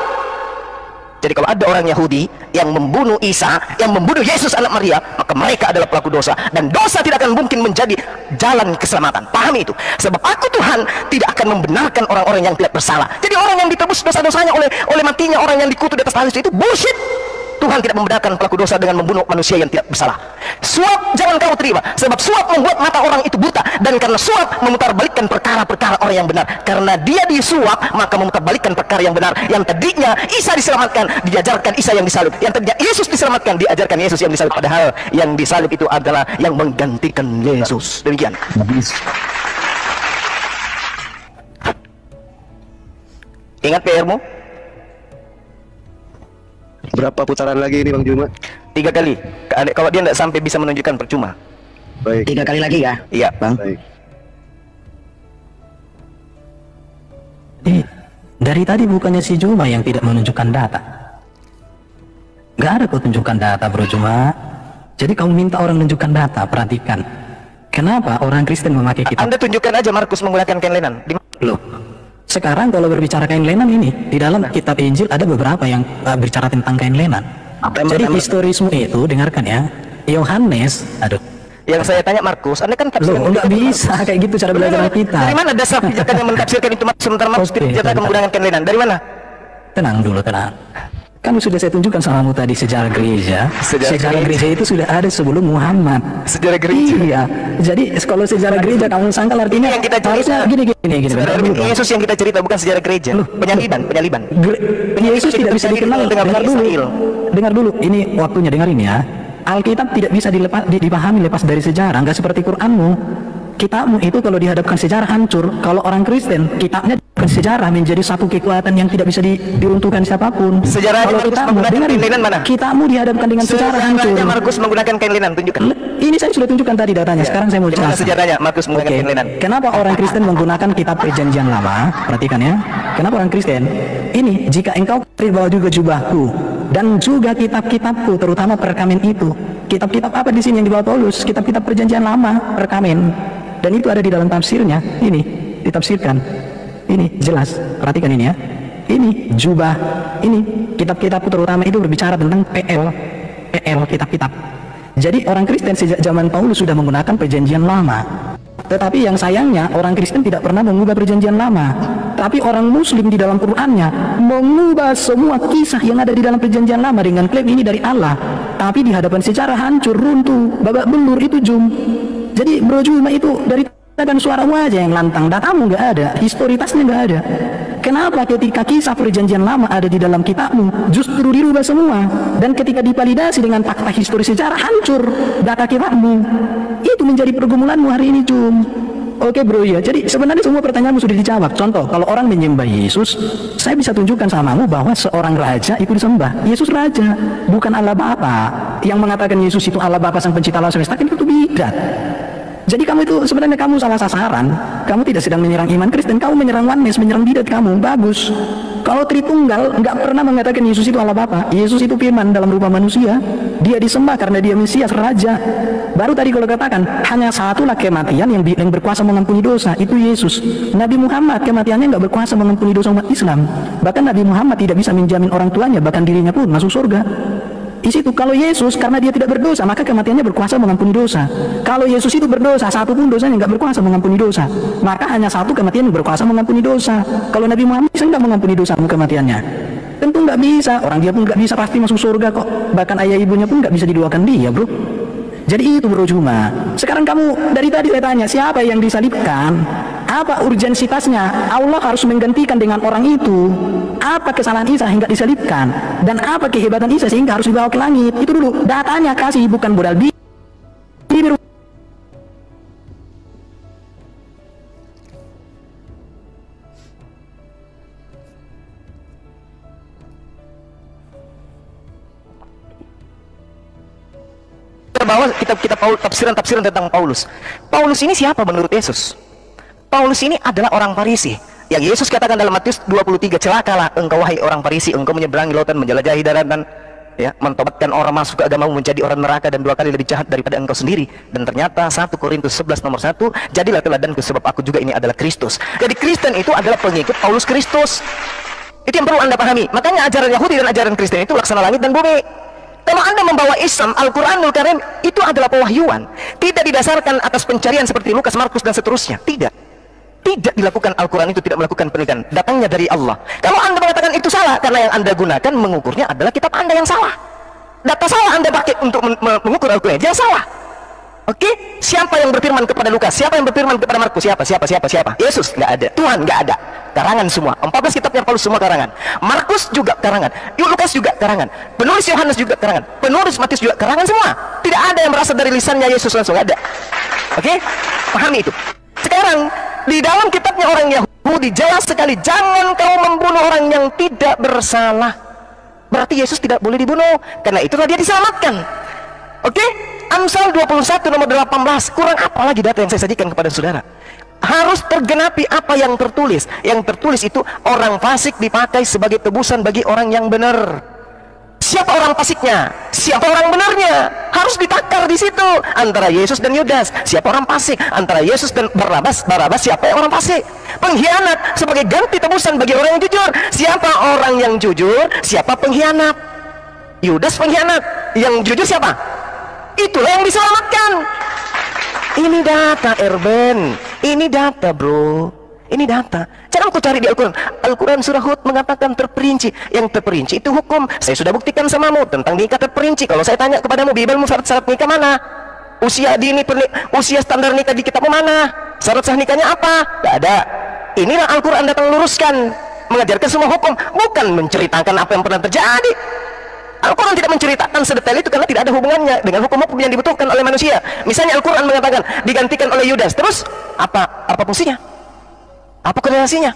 Jadi kalau ada orang Yahudi yang membunuh Isa, yang membunuh Yesus anak Maria, maka mereka adalah pelaku dosa. Dan dosa tidak akan mungkin menjadi jalan keselamatan. Pahami itu. Sebab aku Tuhan tidak akan membenarkan orang-orang yang tidak bersalah. Jadi orang yang ditebus dosa-dosanya oleh matinya orang yang dikutuk di atas tanah itu bullshit. Tuhan tidak membenarkan pelaku dosa dengan membunuh manusia yang tidak bersalah. Suap jangan kau terima, sebab suap membuat mata orang itu buta, dan karena suap memutarbalikkan perkara-perkara orang yang benar. Karena dia disuap, maka memutarbalikkan perkara yang benar. Yang tadinya Isa diselamatkan, diajarkan Isa yang disalib. Yang tadinya Yesus diselamatkan, diajarkan Yesus yang disalib. Padahal yang disalib itu adalah yang menggantikan Yesus. Demikian. Ingat PR-mu? Berapa putaran lagi ini Bang Juma? 3 kali. Kalau dia tidak sampai bisa menunjukkan percuma. Baik. 3 kali lagi ya? Iya Bang. Baik. Dari tadi bukannya si Juma yang tidak menunjukkan data. Gak ada kau tunjukkan data bro Juma. Jadi kamu minta orang menunjukkan data. Perhatikan. Kenapa orang Kristen memakai kitab? Anda tunjukkan aja Markus menggunakan kain lenan. Loh. Sekarang kalau berbicara kain lenan ini, di dalam kitab Injil ada beberapa yang berbicara tentang kain lenan. Jadi historisme itu, dengarkan ya, Yohanes, yang saya tanya Markus, Anda kan tafsirkan. Loh, nggak bisa kayak gitu cara belajar kita. Dari mana dasar pijakan yang mentafsirkan itu sementara Markus tidak menggunakan kain lenan? Dari mana? Tenang dulu, tenang. Kan sudah saya tunjukkan samamu tadi sejarah gereja. Sejarah gereja itu sudah ada sebelum Muhammad. Sejarah gereja. Iya. Jadi kalau sejarah gereja kamu sangkal artinya yang kita harusnya gini. Yesus yang kita cerita bukan sejarah gereja. Penyaliban. Yesus tidak bisa dikenal. Dengar dulu. Ini waktunya, dengarin ya. Alkitab tidak bisa dipahami lepas dari sejarah. Enggak seperti Quranmu. Kitabmu itu kalau dihadapkan sejarah hancur. Kalau orang Kristen, kitabnya sejarah menjadi satu kekuatan yang tidak bisa diruntuhkan siapapun. Sejarah kalau kitabmu, dengarin, kitabmu dihadapkan dengan sejarah hancur. Markus menggunakan kain linen, tunjukkan. Ini saya sudah tunjukkan tadi datanya. Sekarang saya mau jelaskan. Sejarahnya Markus menggunakan kain linen. Kenapa orang Kristen menggunakan kitab Perjanjian Lama? Perhatikan ya. Kenapa orang Kristen? Ini, jika engkau bawa juga jubahku dan juga kitab-kitabku, terutama perkamen itu. Kitab-kitab apa di sini yang dibawa Paulus? Kitab-kitab Perjanjian Lama, perkamen. Dan itu ada di dalam tafsirnya. Ini ditafsirkan. Ini jelas. Perhatikan ini ya. Ini jubah. Ini kitab-kitab terutama itu berbicara tentang PL kitab-kitab. Jadi orang Kristen sejak zaman Paulus sudah menggunakan Perjanjian Lama. Tetapi yang sayangnya orang Kristen tidak pernah mengubah Perjanjian Lama. Tapi orang Muslim di dalam Qurannya mengubah semua kisah yang ada di dalam Perjanjian Lama dengan klaim ini dari Allah. Tapi di hadapan sejarah hancur, runtuh, babak belur, itu jum. Jadi Bro Juma itu dari kan suaramu aja yang lantang, datamu nggak ada, historitasnya nggak ada. Kenapa ketika kisah Perjanjian Lama ada di dalam kitabmu justru dirubah semua, dan ketika divalidasi dengan fakta historis sejarah hancur data kitabmu? Itu menjadi pergumulanmu hari ini, Jum. Oke bro ya, jadi sebenarnya semua pertanyaanmu sudah dijawab. Contoh, kalau orang menyembah Yesus, saya bisa tunjukkan samamu bahwa seorang raja itu disembah. Yesus raja, bukan Allah Bapa. Yang mengatakan Yesus itu Allah Bapa sang pencipta alam semesta, itu bidat. Jadi kamu itu sebenarnya kamu salah sasaran. Kamu tidak sedang menyerang iman Kristen, kamu menyerang oneness, menyerang bidat kamu. Bagus. Kalau Tritunggal nggak pernah mengatakan Yesus itu Allah Bapa. Yesus itu firman dalam rupa manusia. Dia disembah karena dia Mesias, raja. Baru tadi kalau katakan hanya satulah kematian yang berkuasa mengampuni dosa, itu Yesus. Nabi Muhammad kematiannya nggak berkuasa mengampuni dosa umat Islam. Bahkan Nabi Muhammad tidak bisa menjamin orang tuanya, bahkan dirinya pun masuk surga. Di situ kalau Yesus karena dia tidak berdosa maka kematiannya berkuasa mengampuni dosa. Kalau Yesus itu berdosa, satu pun dosanya nggak berkuasa mengampuni dosa, maka hanya satu kematian yang berkuasa mengampuni dosa. Kalau Nabi Muhammad bisa nggak mengampuni dosa kematiannya? Tentu nggak bisa. Orang dia pun nggak bisa pasti masuk surga kok. Bahkan ayah ibunya pun nggak bisa didoakan dia, bro. Jadi itu bro Juma. Sekarang kamu dari tadi saya tanya siapa yang disalibkan? Apa urgensitasnya? Allah harus menggantikan dengan orang itu. Apa kesalahan Isa hingga disalibkan? Dan apa kehebatan Isa sehingga harus dibawa ke langit? Itu dulu datanya kasih, bukan modal bibir. Bahwa kitab-kitab tafsiran tentang Paulus. Paulus ini siapa menurut Yesus? Paulus ini adalah orang Farisi. Yang Yesus katakan dalam Matius 23, celakalah engkau wahai orang Farisi, engkau menyeberangi lautan, menjelajahi daratan, ya, mentobatkan orang masuk ke agamamu menjadi orang neraka dan 2 kali lebih jahat daripada engkau sendiri. Dan ternyata 1 Korintus 11 nomor 1, jadilah teladanku sebab aku juga ini adalah Kristus. Jadi Kristen itu adalah pengikut Paulus Kristus. Itu yang perlu Anda pahami. Makanya ajaran Yahudi dan ajaran Kristen itu laksana langit dan bumi. Kalau Anda membawa Islam, Al-Quranul Karim itu adalah pewahyuan, tidak didasarkan atas pencarian seperti Lukas, Markus dan seterusnya. Tidak dilakukan. Al-Quran itu tidak melakukan penelitian, datangnya dari Allah. Kalau Anda mengatakan itu salah, karena yang Anda gunakan mengukurnya adalah kitab Anda yang salah. Data salah Anda pakai untuk mengukur Al-Quran, dia salah. Oke? Siapa yang berfirman kepada Lukas? Siapa yang berfirman kepada Markus? Siapa? Yesus? Nggak ada. Tuhan? Nggak ada. Karangan semua. 14 kitabnya Paulus semua karangan. Markus juga karangan. Lukas juga karangan. Penulis Yohanes juga karangan. Penulis Matius juga karangan semua. Tidak ada yang berasal dari lisannya Yesus langsung. Nggak ada. Oke? Pahami itu. Sekarang di dalam kitabnya orang Yahudi jelas sekali, jangan kau membunuh orang yang tidak bersalah. Berarti Yesus tidak boleh dibunuh, karena itulah dia diselamatkan. Oke? Amsal 21 nomor 18. Kurang apa lagi data yang saya sajikan kepada saudara? Harus tergenapi apa yang tertulis. Yang tertulis itu orang fasik dipakai sebagai tebusan bagi orang yang benar. Siapa orang fasiknya? Siapa orang benarnya? Harus ditakar di situ. Antara Yesus dan Yudas, siapa orang fasik? Antara Yesus dan Barabas, siapa yang orang fasik? Pengkhianat sebagai ganti tebusan bagi orang yang jujur. Siapa orang yang jujur? Siapa pengkhianat? Yudas pengkhianat. Yang jujur siapa? Itulah yang diselamatkan. Ini data Erben, ini data bro. Ini data. Jangan kau cari di Al-Quran. Al-Quran surah Hud mengatakan terperinci. Yang terperinci itu hukum. Saya sudah buktikan samamu tentang nikah terperinci. Kalau saya tanya kepadamu, Bibelmu syarat-syarat nikah mana? Usia dini, usia standar nikah di kitabmu mana? Syarat sah nikahnya apa? Tidak ada. Inilah Al-Quran datang luruskan, mengajarkan semua hukum, bukan menceritakan apa yang pernah terjadi. Al-Quran tidak menceritakan sedetail itu karena tidak ada hubungannya dengan hukum-hukum yang dibutuhkan oleh manusia. Misalnya Al-Quran mengatakan digantikan oleh Yudas, terus apa fungsinya? Apa korelasinya?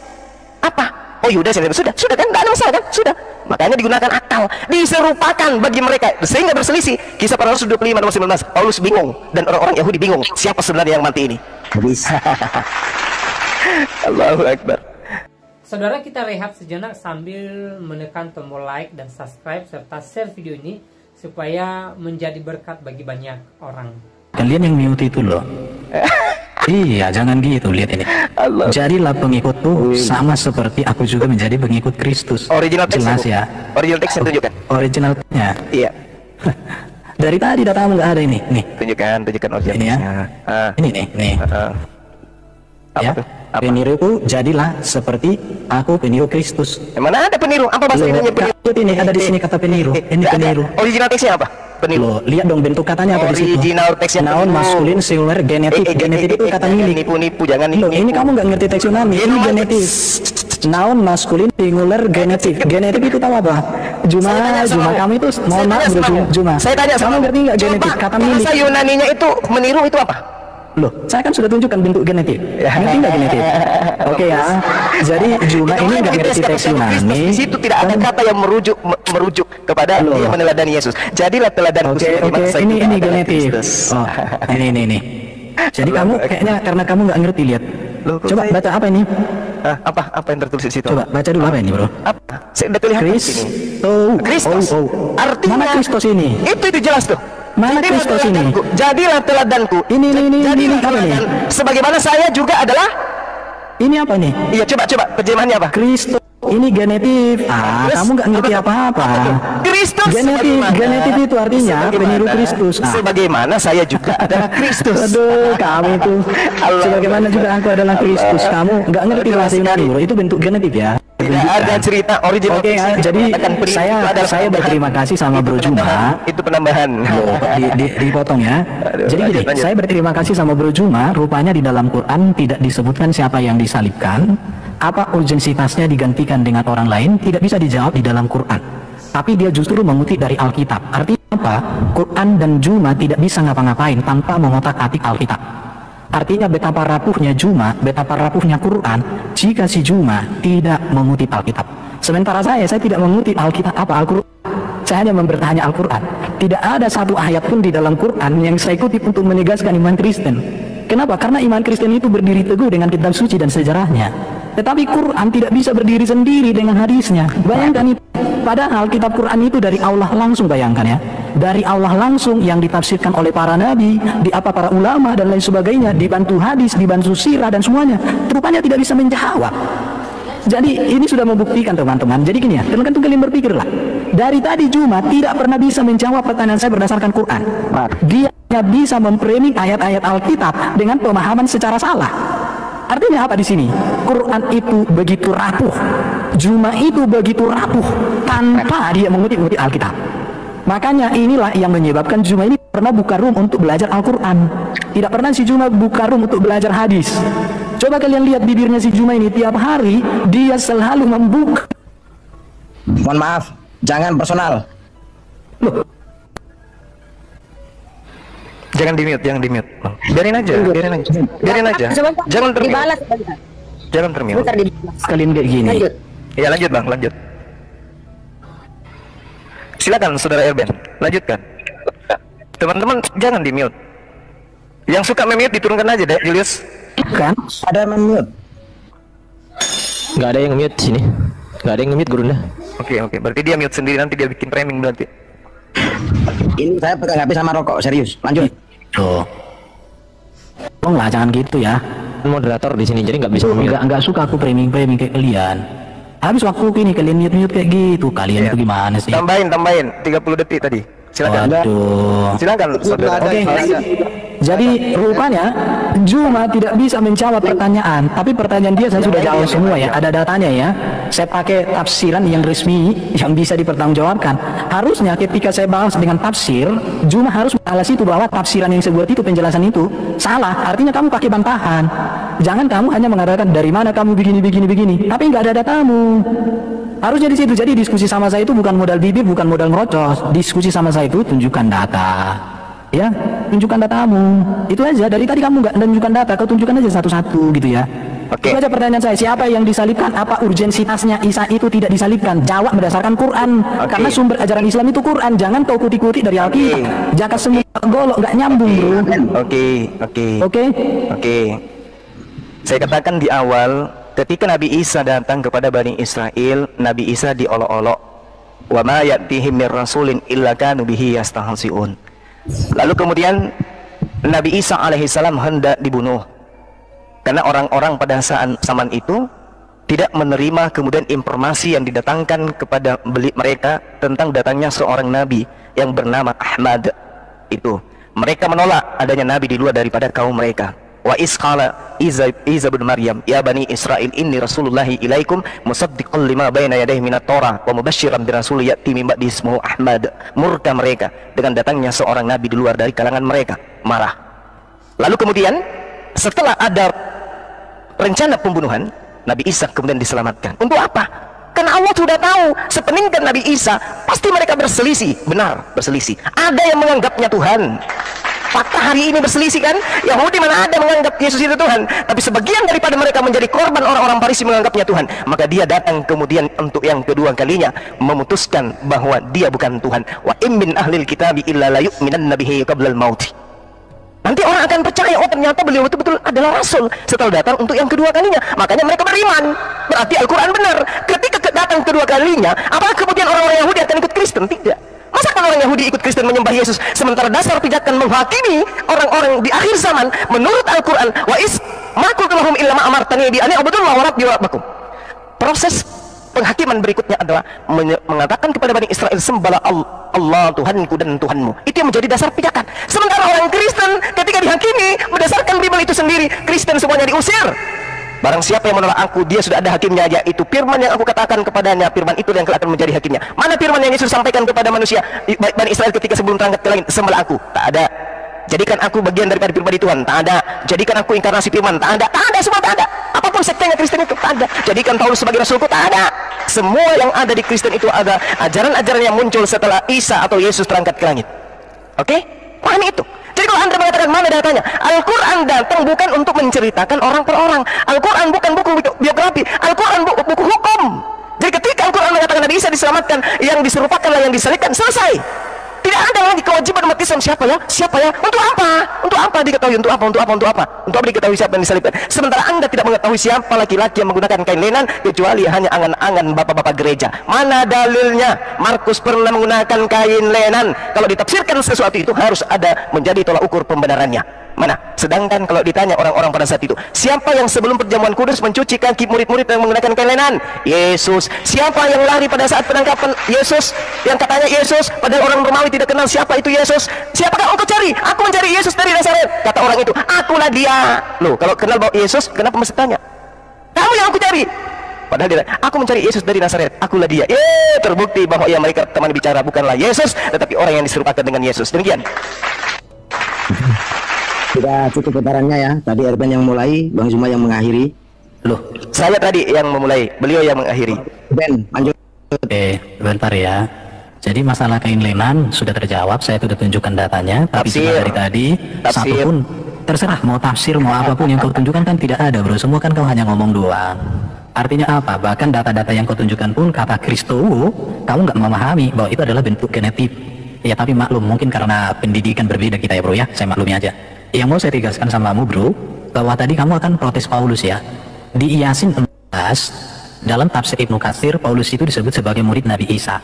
Apa? Oh Yudas yang sudah kan, tidak ada masalah kan? Sudah. Makanya digunakan akal, diserupakan bagi mereka sehingga berselisih. Kisah para Rasul 25 nomor 19. Paulus bingung dan orang-orang Yahudi bingung, siapa sebenarnya yang mati ini? Bisa. Allahu Akbar. Saudara, kita rehat sejenak sambil menekan tombol like dan subscribe serta share video ini supaya menjadi berkat bagi banyak orang. Kalian yang mute itu loh. Iya, jangan gitu, lihat ini. Jadilah pengikutku sama seperti aku juga menjadi pengikut Kristus. Original text jelas ya. Original text tunjukkan. Originalnya. Iya. Dari tadi datamu nggak ada ini. Nih. Tunjukkan original. Ini ya. Ini nih. Ya. Peniruku jadilah seperti aku peniru Kristus. Mana ada peniru? Apa bahasa Indonesia peniru? Ini ada di sini kata peniru. Ini peniru. Original teksnya apa? Peniru. Lihat dong bentuk katanya apa di situ. Original teksnya noun maskulin singular genetik. Genetik itu kata milik. Nipu jangan nipu. Ini kamu nggak ngerti teks Yunani. Ini genetik. Noun maskulin singular genetik. Genetik itu tahu apa? Juma kamu itu mohon maaf Juma. Saya tanya kamu ngerti nggak genetik? Kata milik. Bahasa Yunaninya itu meniru itu apa? Loh, saya kan sudah tunjukkan bentuk genetik. Ngerti nggak genetik? Oke ya. Jadi Juma ini nggak ngerti teks Yunani. Di situ tidak ada kata yang merujuk kepada dia meneladani Yesus. Jadilah teladan. Oke. Ini genetik. Oh, ini. Jadi kamu kayaknya karena kamu nggak ngerti, lihat. Coba baca apa ini? Apa yang tertulis di situ? Coba baca dulu apa ini, bro? Apa? Saya udah tulis Kristus. Artinya mana Kristus ini? Itu jelas tuh. Mana Kristus ini? Jadilah teladanku. Ini apa nih? Sebagaimana saya juga adalah. Ini apa nih? Iya, coba terjemahannya apa? Kristus. Ini genetif. Kamu nggak ngerti apa-apa. Kristus. Genetif itu artinya peniru Kristus. Sebagaimana saya juga adalah Kristus. Aduh, kamu itu. Sebagaimana juga aku adalah Kristus. Kamu nggak ngerti bahasa Yunani, bro. Itu bentuk genetif ya. Tidak ada cerita original. Oke, jadi saya berterima kasih sama Bro Juma. Itu penambahan. Dipotong ya. Jadi gini, saya berterima kasih sama Bro Juma. Rupanya di dalam Quran tidak disebutkan siapa yang disalibkan. Apa urgensitasnya digantikan dengan orang lain tidak bisa dijawab di dalam Quran. Tapi dia justru mengutip dari Alkitab. Artinya apa? Quran dan Juma tidak bisa ngapa-ngapain tanpa mengotak-atik Alkitab. Artinya betapa rapuhnya Juma, betapa rapuhnya Quran jika si Juma tidak mengutip Alkitab. Sementara saya tidak mengutip Alkitab Al-Quran. Saya hanya mempertanya Al-Quran. Tidak ada satu ayat pun di dalam Quran yang saya kutip untuk menegaskan iman Kristen. Kenapa? Karena iman Kristen itu berdiri teguh dengan kitab suci dan sejarahnya. Tetapi Quran tidak bisa berdiri sendiri dengan hadisnya. Bayangkan itu. Padahal kitab Quran itu dari Allah langsung, bayangkan ya. Dari Allah langsung yang ditafsirkan oleh para nabi, para ulama dan lain sebagainya, dibantu hadis, dibantu sirah dan semuanya. Rupanya tidak bisa menjawab. Jadi ini sudah membuktikan teman-teman. Jadi gini ya, teman-teman kalian berpikirlah. Dari tadi Juma tidak pernah bisa menjawab pertanyaan saya berdasarkan Quran. Dia hanya bisa memframing ayat-ayat Alkitab dengan pemahaman secara salah. Artinya apa di sini? Quran itu begitu rapuh, Juma itu begitu rapuh tanpa dia mengutip Alkitab. Makanya inilah yang menyebabkan Juma ini pernah buka room untuk belajar Al-Quran. Tidak pernah si Juma buka room untuk belajar hadis. Coba kalian lihat bibirnya si Juma ini, tiap hari dia selalu membuka. Mohon maaf, jangan personal. Loh. Jangan di-mute. Biarin aja. Jangan termute. Jangan termute. Kalian kayak gini. Ya lanjut Bang, lanjut. Silakan Saudara Erben, lanjutkan. Teman-teman jangan di-mute. Yang suka mute diturunkan aja deh, Julius. Kan ada yang mute. Nggak ada yang mute sini. Nggak ada yang mute gurunya. Oke, berarti dia mute sendiri, nanti dia bikin framing berarti. Ini saya pegang HP sama rokok, serius. Lanjut. Tolong lah, jangan gitu ya. Moderator di sini jadi nggak bisa. Nggak suka aku framing kayak kalian. Habis waktu ini kalian mute kayak gitu. Kalian itu gimana sih? Tambahin 30 detik tadi. Silakan. Waduh. Silakan Saudara. Oke. Jadi rupanya Juma tidak bisa menjawab pertanyaan, tapi pertanyaan dia saya sudah jawab semua ya, ada datanya ya. Saya pakai tafsiran yang resmi yang bisa dipertanggungjawabkan. Harusnya ketika saya bahas dengan tafsir, Juma harus alas itu bahwa tafsiran yang saya buat itu, penjelasan itu salah. Artinya kamu pakai bantahan. Jangan kamu hanya mengatakan dari mana kamu begini, tapi nggak ada datamu. Harusnya di situ. Jadi diskusi sama saya itu bukan modal bibir, bukan modal ngerocos. Diskusi sama saya itu tunjukkan data. Ya, tunjukkan datamu. Itu aja. Dari tadi kamu nggak menunjukkan data, kau tunjukkan aja satu-satu gitu ya. Oke. Itu aja pertanyaan saya. Siapa yang disalibkan? Apa urgensitasnya Isa itu tidak disalibkan? Jawab berdasarkan Quran. Karena sumber ajaran Islam itu Quran. Jangan kau kuti-kuti dari Alkitab. Jangan semua golok, nggak nyambung, bro. Oke. Saya katakan di awal, ketika Nabi Isa datang kepada Bani Israel, Nabi Isa diolok-olok. Wa ma ya'tihim mir rasulin illa kanu bihi yastahzi'un. Lalu kemudian Nabi Isa alaihissalam hendak dibunuh karena orang-orang pada saat zaman itu tidak menerima kemudian informasi yang didatangkan kepada mereka tentang datangnya seorang nabi yang bernama Ahmad. Itu mereka menolak adanya nabi di luar daripada kaum mereka. Wa isqala Isa bin Maryam ya bani Israel inni rasulullahi ilaikum musaddiqan lima baina yadayhi minat Torah wa mubasysyiran bi rasul ya'ti min ba'di ismuhu Ahmad. Murka mereka dengan datangnya seorang nabi di luar dari kalangan mereka, marah. Lalu kemudian setelah ada rencana pembunuhan, Nabi Isa kemudian diselamatkan. Untuk apa? Karena Allah sudah tahu sepeninggal Nabi Isa pasti mereka berselisih, benar berselisih. Ada yang menganggapnya Tuhan. Fakta hari ini berselisih kan? Yahudi mana ada menganggap Yesus itu Tuhan, tapi sebagian daripada mereka menjadi korban orang-orang Farisi menganggapnya Tuhan. Maka dia datang kemudian untuk yang kedua kalinya memutuskan bahwa dia bukan Tuhan. Wa im min ahlil kitabi illa la yu'minan nabihi qablal maut. Nanti orang akan percaya, oh ternyata beliau betul-betul adalah rasul setelah datang untuk yang kedua kalinya. Makanya mereka beriman. Berarti Al-Quran benar. Ketika datang kedua kalinya, apakah kemudian orang-orang Yahudi akan ikut Kristen? Tidak. Masa kalau orang Yahudi ikut Kristen menyembah Yesus, sementara dasar pijakan menghakimi orang-orang di akhir zaman menurut Al-Quran, wa is makul lahum illa ma amartani bi ani abudullah wa rabbi wa rabbakum. Proses penghakiman berikutnya adalah mengatakan kepada Bani Israel, sembahlah Allah Tuhanku dan Tuhanmu. Itu yang menjadi dasar pijakan. Sementara orang Kristen ketika dihakimi berdasarkan Bible itu sendiri, Kristen semuanya diusir. Barang siapa yang menolak aku, dia sudah ada hakimnya, yaitu firman yang aku katakan kepadanya, firman itu yang akan menjadi hakimnya. Mana firman yang Yesus sampaikan kepada manusia Bani Israel ketika sebelum terangkat ke langit? Sembahlah aku. Tak ada. Jadikan aku bagian daripada pribadi Tuhan. Tak ada. Jadikan aku inkarnasi firman. Tak ada. Tak ada, semua tak ada. Apapun sektenya Kristen itu tak ada. Jadikan Paulus sebagai rasulku. Tak ada. Semua yang ada di Kristen itu ada ajaran-ajaran yang muncul setelah Isa atau Yesus terangkat ke langit. Oke? Pahami itu. Jadi kalau Anda mengatakan mana datanya, Al-Quran datang bukan untuk menceritakan orang per orang. Al-Quran bukan buku biografi. Al-Quran buku hukum. Jadi ketika Al-Quran mengatakan Nabi Isa diselamatkan, yang diserupakanlah yang disalibkan, selesai. Tidak ada lagi kewajiban umat Islam. Siapa ya? Siapa ya? Untuk apa? Untuk apa diketahui? Untuk apa? Untuk apa? Untuk apa? Untuk apa diketahui siapa yang disalibkan? Sementara Anda tidak mengetahui siapa laki-laki yang menggunakan kain lenan kecuali hanya angan-angan bapak-bapak gereja. Mana dalilnya? Markus pernah menggunakan kain lenan. Kalau ditafsirkan sesuatu itu harus ada menjadi tolak ukur pembenarannya. Mana? Sedangkan kalau ditanya orang-orang pada saat itu, siapa yang sebelum perjamuan kudus mencuci kaki murid-murid yang menggunakan kain lenan? Yesus. Siapa yang lari pada saat penangkapan Yesus? Yang katanya Yesus, padahal orang Romawi tidak kenal siapa itu Yesus. Siapakah engkau cari? Aku mencari Yesus dari Nazaret. Kata orang itu, akulah dia. Loh, kalau kenal bahwa Yesus, kenapa mesti tanya? Kamu yang aku cari. Padahal dia, aku mencari Yesus dari Nazaret. Akulah dia. Terbukti bahwa yang mereka teman bicara bukanlah Yesus, tetapi orang yang diserupakan dengan Yesus. Demikian. Sudah cukup putarannya ya. Tadi Erben yang mulai, Bang Zuma yang mengakhiri. Loh, saya tadi yang memulai, beliau yang mengakhiri. Ben, lanjut. Oke, bentar ya. Jadi masalah kain lenan sudah terjawab, saya sudah tunjukkan datanya. Tapi cuma dari tadi, satu pun terserah mau tafsir, mau apapun yang kau tunjukkan kan tidak ada, bro. Semua kan kau hanya ngomong doang. Artinya apa? Bahkan data-data yang kau tunjukkan pun kata Kristowo, kamu nggak memahami bahwa itu adalah bentuk genetik. Ya tapi maklum, mungkin karena pendidikan berbeda kita ya bro ya, saya maklumi aja. Yang mau saya tegaskan sama kamu bro, bahwa tadi kamu akan protes Paulus ya. Di Yasin 14, dalam tafsir Ibnu Katsir, Paulus itu disebut sebagai murid Nabi Isa.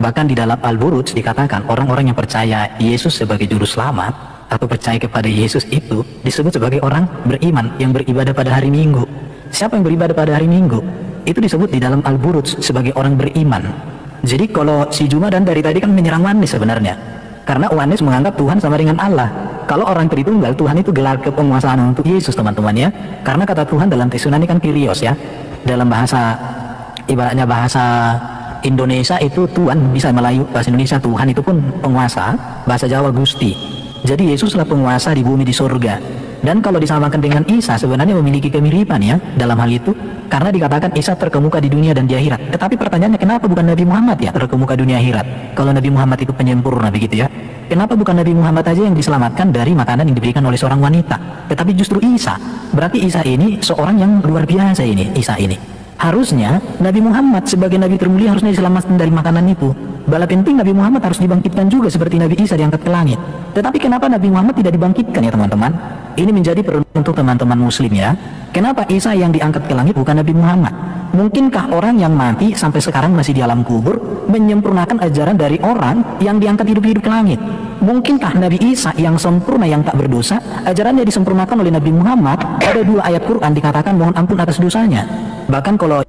Bahkan di dalam Al-Buruj dikatakan orang-orang yang percaya Yesus sebagai juru selamat atau percaya kepada Yesus itu disebut sebagai orang beriman yang beribadah pada hari Minggu. Siapa yang beribadah pada hari Minggu? Itu disebut di dalam Al-Buruj sebagai orang beriman. Jadi kalau si Juma dan dari tadi kan menyerang Wanis sebenarnya. Karena Wanis menganggap Tuhan sama dengan Allah. Kalau orang Tritunggal, Tuhan itu gelar kepenguasaan untuk Yesus, teman-teman ya. Karena kata Tuhan dalam teks Yunani kan Kyrios ya. Dalam bahasa, ibaratnya bahasa Indonesia itu Tuhan, bisa Melayu bahasa Indonesia Tuhan itu pun penguasa, bahasa Jawa Gusti. Jadi Yesuslah penguasa di bumi, di surga. Dan kalau disamakan dengan Isa, sebenarnya memiliki kemiripan ya dalam hal itu, karena dikatakan Isa terkemuka di dunia dan di akhirat. Tetapi pertanyaannya, kenapa bukan Nabi Muhammad ya terkemuka dunia akhirat? Kalau Nabi Muhammad itu penyempurna begitu ya, kenapa bukan Nabi Muhammad aja yang diselamatkan dari makanan yang diberikan oleh seorang wanita, tetapi justru Isa? Berarti Isa ini seorang yang luar biasa ini, Isa ini. Harusnya Nabi Muhammad sebagai Nabi termulia harusnya diselamatkan dari makanan itu. Bala penting Nabi Muhammad harus dibangkitkan juga seperti Nabi Isa diangkat ke langit. Tetapi kenapa Nabi Muhammad tidak dibangkitkan ya teman-teman? Ini menjadi perhatian untuk teman-teman muslim ya. Kenapa Isa yang diangkat ke langit bukan Nabi Muhammad? Mungkinkah orang yang mati sampai sekarang masih di alam kubur menyempurnakan ajaran dari orang yang diangkat hidup-hidup ke langit? Mungkinkah Nabi Isa yang sempurna, yang tak berdosa, ajarannya disempurnakan oleh Nabi Muhammad? Ada 2 ayat Quran dikatakan mohon ampun atas dosanya. Bahkan kalau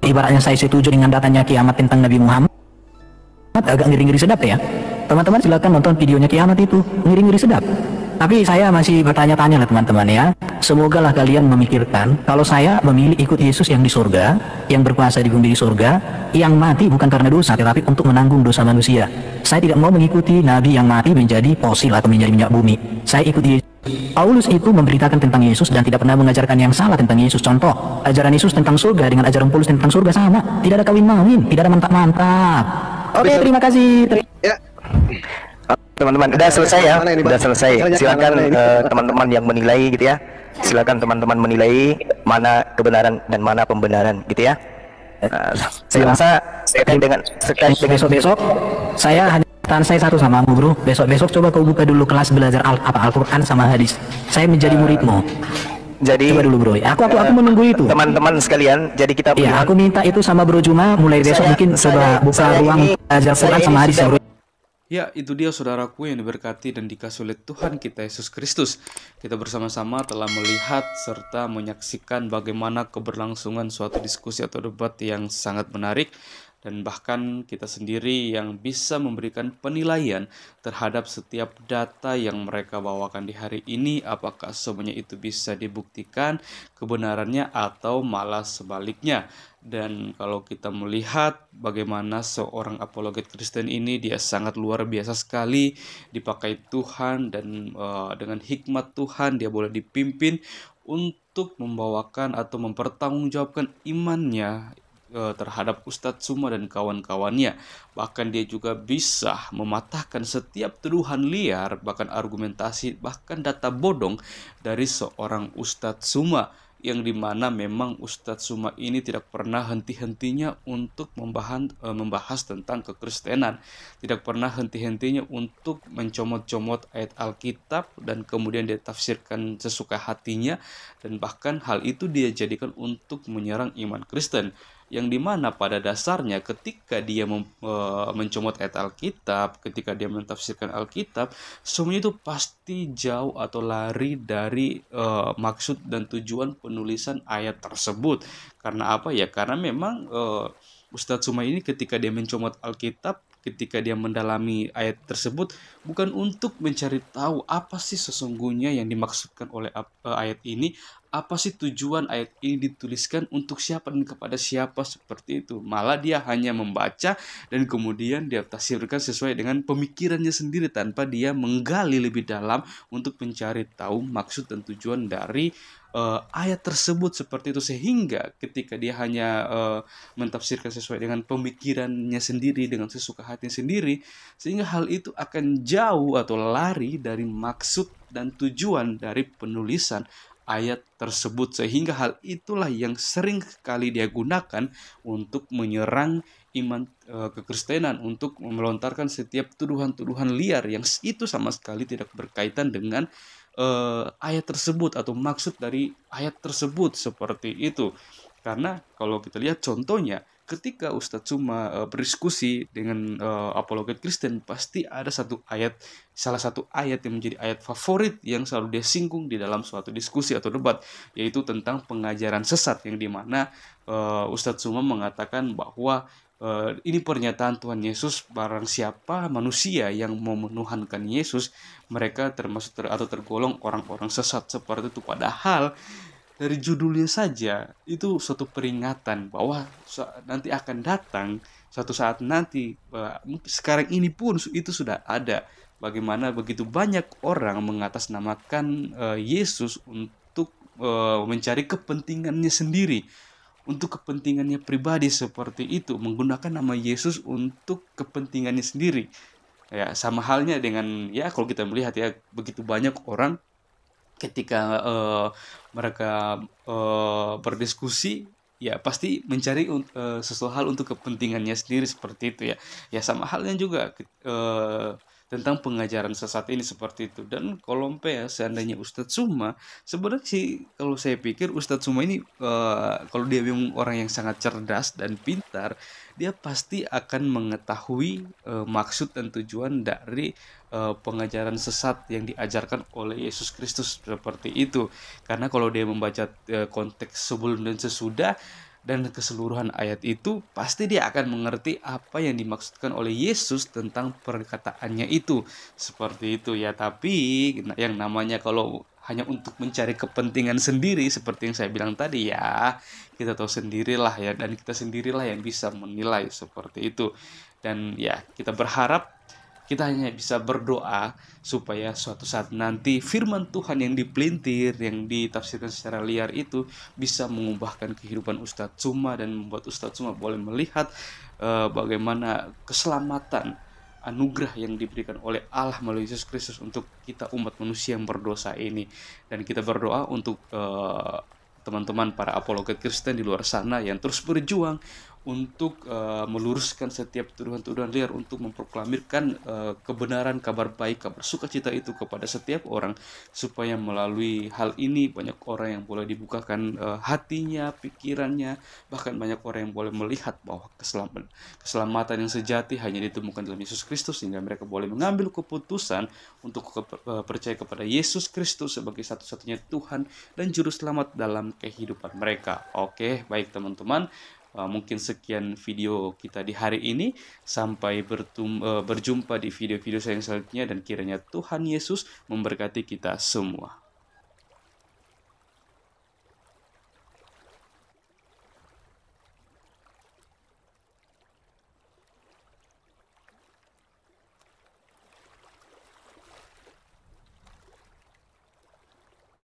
ibaratnya saya setuju dengan datanya kiamat tentang Nabi Muhammad, agak ngiri-ngiri sedap ya. Teman-teman silakan nonton videonya kiamat itu, ngiri-ngiri sedap. Tapi saya masih bertanya-tanya lah teman-teman ya. Semoga lah kalian memikirkan, kalau saya memilih ikut Yesus yang di surga, yang berkuasa di bumi di surga, yang mati bukan karena dosa, tetapi untuk menanggung dosa manusia. Saya tidak mau mengikuti Nabi yang mati menjadi fosil atau menjadi minyak bumi. Saya ikut Yesus. Paulus itu memberitakan tentang Yesus dan tidak pernah mengajarkan yang salah tentang Yesus. Contoh, ajaran Yesus tentang surga dengan ajaran Paulus tentang surga sama. Tidak ada kawin-mawin, tidak ada mantap-mantap. Oke, terima kasih. Ya. Teman-teman, udah selesai ya, udah selesai. Silakan teman-teman yang menilai gitu ya. Silakan teman-teman menilai mana kebenaran dan mana pembenaran gitu ya. Saya rasa sekali dengan besok saya hanya saya satu sama kamu bro. Besok coba kau buka dulu kelas belajar Al-Quran sama hadis. Saya menjadi muridmu. Jadi coba dulu bro. Aku menunggu itu. Teman-teman sekalian, jadi kita iya, aku minta itu sama Bro Juma mulai besok mungkin coba buka ruang belajar Quran sama hadis ya bro. Ya, itu dia saudaraku yang diberkati dan dikasih oleh Tuhan kita Yesus Kristus. Kita bersama-sama telah melihat serta menyaksikan bagaimana keberlangsungan suatu diskusi atau debat yang sangat menarik. Dan bahkan kita sendiri yang bisa memberikan penilaian terhadap setiap data yang mereka bawakan di hari ini, apakah semuanya itu bisa dibuktikan kebenarannya atau malah sebaliknya. Dan kalau kita melihat bagaimana seorang apologet Kristen ini, dia sangat luar biasa sekali, dipakai Tuhan dan dengan hikmat Tuhan dia boleh dipimpin untuk membawakan atau mempertanggungjawabkan imannya terhadap Ustadz Suma dan kawan-kawannya. Bahkan dia juga bisa mematahkan setiap tuduhan liar, bahkan argumentasi, bahkan data bodong dari seorang Ustadz Suma, yang dimana memang Ustadz Suma ini tidak pernah henti-hentinya untuk membahas tentang kekristenan, tidak pernah henti-hentinya untuk mencomot-comot ayat Alkitab dan kemudian dia tafsirkan sesuka hatinya, dan bahkan hal itu dia jadikan untuk menyerang iman Kristen, yang dimana pada dasarnya ketika dia mencomot ayat Alkitab, ketika dia mentafsirkan Alkitab, semuanya itu pasti jauh atau lari dari maksud dan tujuan penulisan ayat tersebut. Karena apa ya? Karena memang Ustadz Suma ini ketika dia mencomot Alkitab, ketika dia mendalami ayat tersebut, bukan untuk mencari tahu apa sih sesungguhnya yang dimaksudkan oleh ayat ini, apa sih tujuan ayat ini dituliskan untuk siapa dan kepada siapa, seperti itu. Malah dia hanya membaca dan kemudian dia tafsirkan sesuai dengan pemikirannya sendiri tanpa dia menggali lebih dalam untuk mencari tahu maksud dan tujuan dari ayat tersebut, seperti itu. Sehingga ketika dia hanya mentafsirkan sesuai dengan pemikirannya sendiri, dengan sesuka hatinya sendiri, sehingga hal itu akan jauh atau lari dari maksud dan tujuan dari penulisan ayat tersebut, sehingga hal itulah yang sering kali dia gunakan untuk menyerang iman kekristenan, untuk melontarkan setiap tuduhan-tuduhan liar yang itu sama sekali tidak berkaitan dengan ayat tersebut atau maksud dari ayat tersebut, seperti itu. Karena kalau kita lihat contohnya, ketika Ustadz Suma berdiskusi dengan apologet Kristen, pasti ada salah satu ayat yang menjadi ayat favorit yang selalu dia singgung di dalam suatu diskusi atau debat, yaitu tentang pengajaran sesat, yang dimana Ustadz Suma mengatakan bahwa ini pernyataan Tuhan Yesus, barang siapa manusia yang mau menuhankan Yesus, mereka termasuk atau tergolong orang-orang sesat seperti itu. Padahal dari judulnya saja itu suatu peringatan bahwa nanti akan datang suatu saat nanti, sekarang ini pun itu sudah ada, bagaimana begitu banyak orang mengatasnamakan Yesus untuk mencari kepentingannya sendiri, untuk kepentingannya pribadi seperti itu, menggunakan nama Yesus untuk kepentingannya sendiri. Ya, sama halnya dengan, ya kalau kita melihat ya, begitu banyak orang ketika mereka berdiskusi, ya pasti mencari sesuatu hal untuk kepentingannya sendiri seperti itu ya. Ya sama halnya juga tentang pengajaran sesat ini seperti itu. Dan Kolompe ya, seandainya Ustadz Suma, sebenarnya sih kalau saya pikir Ustadz Suma ini kalau dia memang orang yang sangat cerdas dan pintar, dia pasti akan mengetahui maksud dan tujuan dari pengajaran sesat yang diajarkan oleh Yesus Kristus seperti itu. Karena kalau dia membaca konteks sebelum dan sesudah dan keseluruhan ayat itu, pasti dia akan mengerti apa yang dimaksudkan oleh Yesus tentang perkataannya itu. Seperti itu ya. Tapi yang namanya kalau hanya untuk mencari kepentingan sendiri, seperti yang saya bilang tadi ya, kita tahu sendirilah ya, dan kita sendirilah yang bisa menilai seperti itu. Dan ya, kita berharap kita hanya bisa berdoa supaya suatu saat nanti firman Tuhan yang dipelintir, yang ditafsirkan secara liar itu bisa mengubahkan kehidupan Ustadz Suma dan membuat Ustadz Suma boleh melihat bagaimana keselamatan, anugerah yang diberikan oleh Allah melalui Yesus Kristus untuk kita umat manusia yang berdosa ini. Dan kita berdoa untuk teman-teman para apologet Kristen di luar sana yang terus berjuang untuk meluruskan setiap tuduhan-tuduhan liar, untuk memproklamirkan kebenaran, kabar baik, kabar sukacita itu kepada setiap orang, supaya melalui hal ini banyak orang yang boleh dibukakan hatinya, pikirannya, bahkan banyak orang yang boleh melihat bahwa keselamatan yang sejati hanya ditemukan dalam Yesus Kristus, sehingga mereka boleh mengambil keputusan untuk percaya kepada Yesus Kristus sebagai satu-satunya Tuhan dan Juru Selamat dalam kehidupan mereka. Oke, baik teman-teman. Mungkin sekian video kita di hari ini. Sampai berjumpa di video-video saya yang selanjutnya, dan kiranya Tuhan Yesus memberkati kita semua.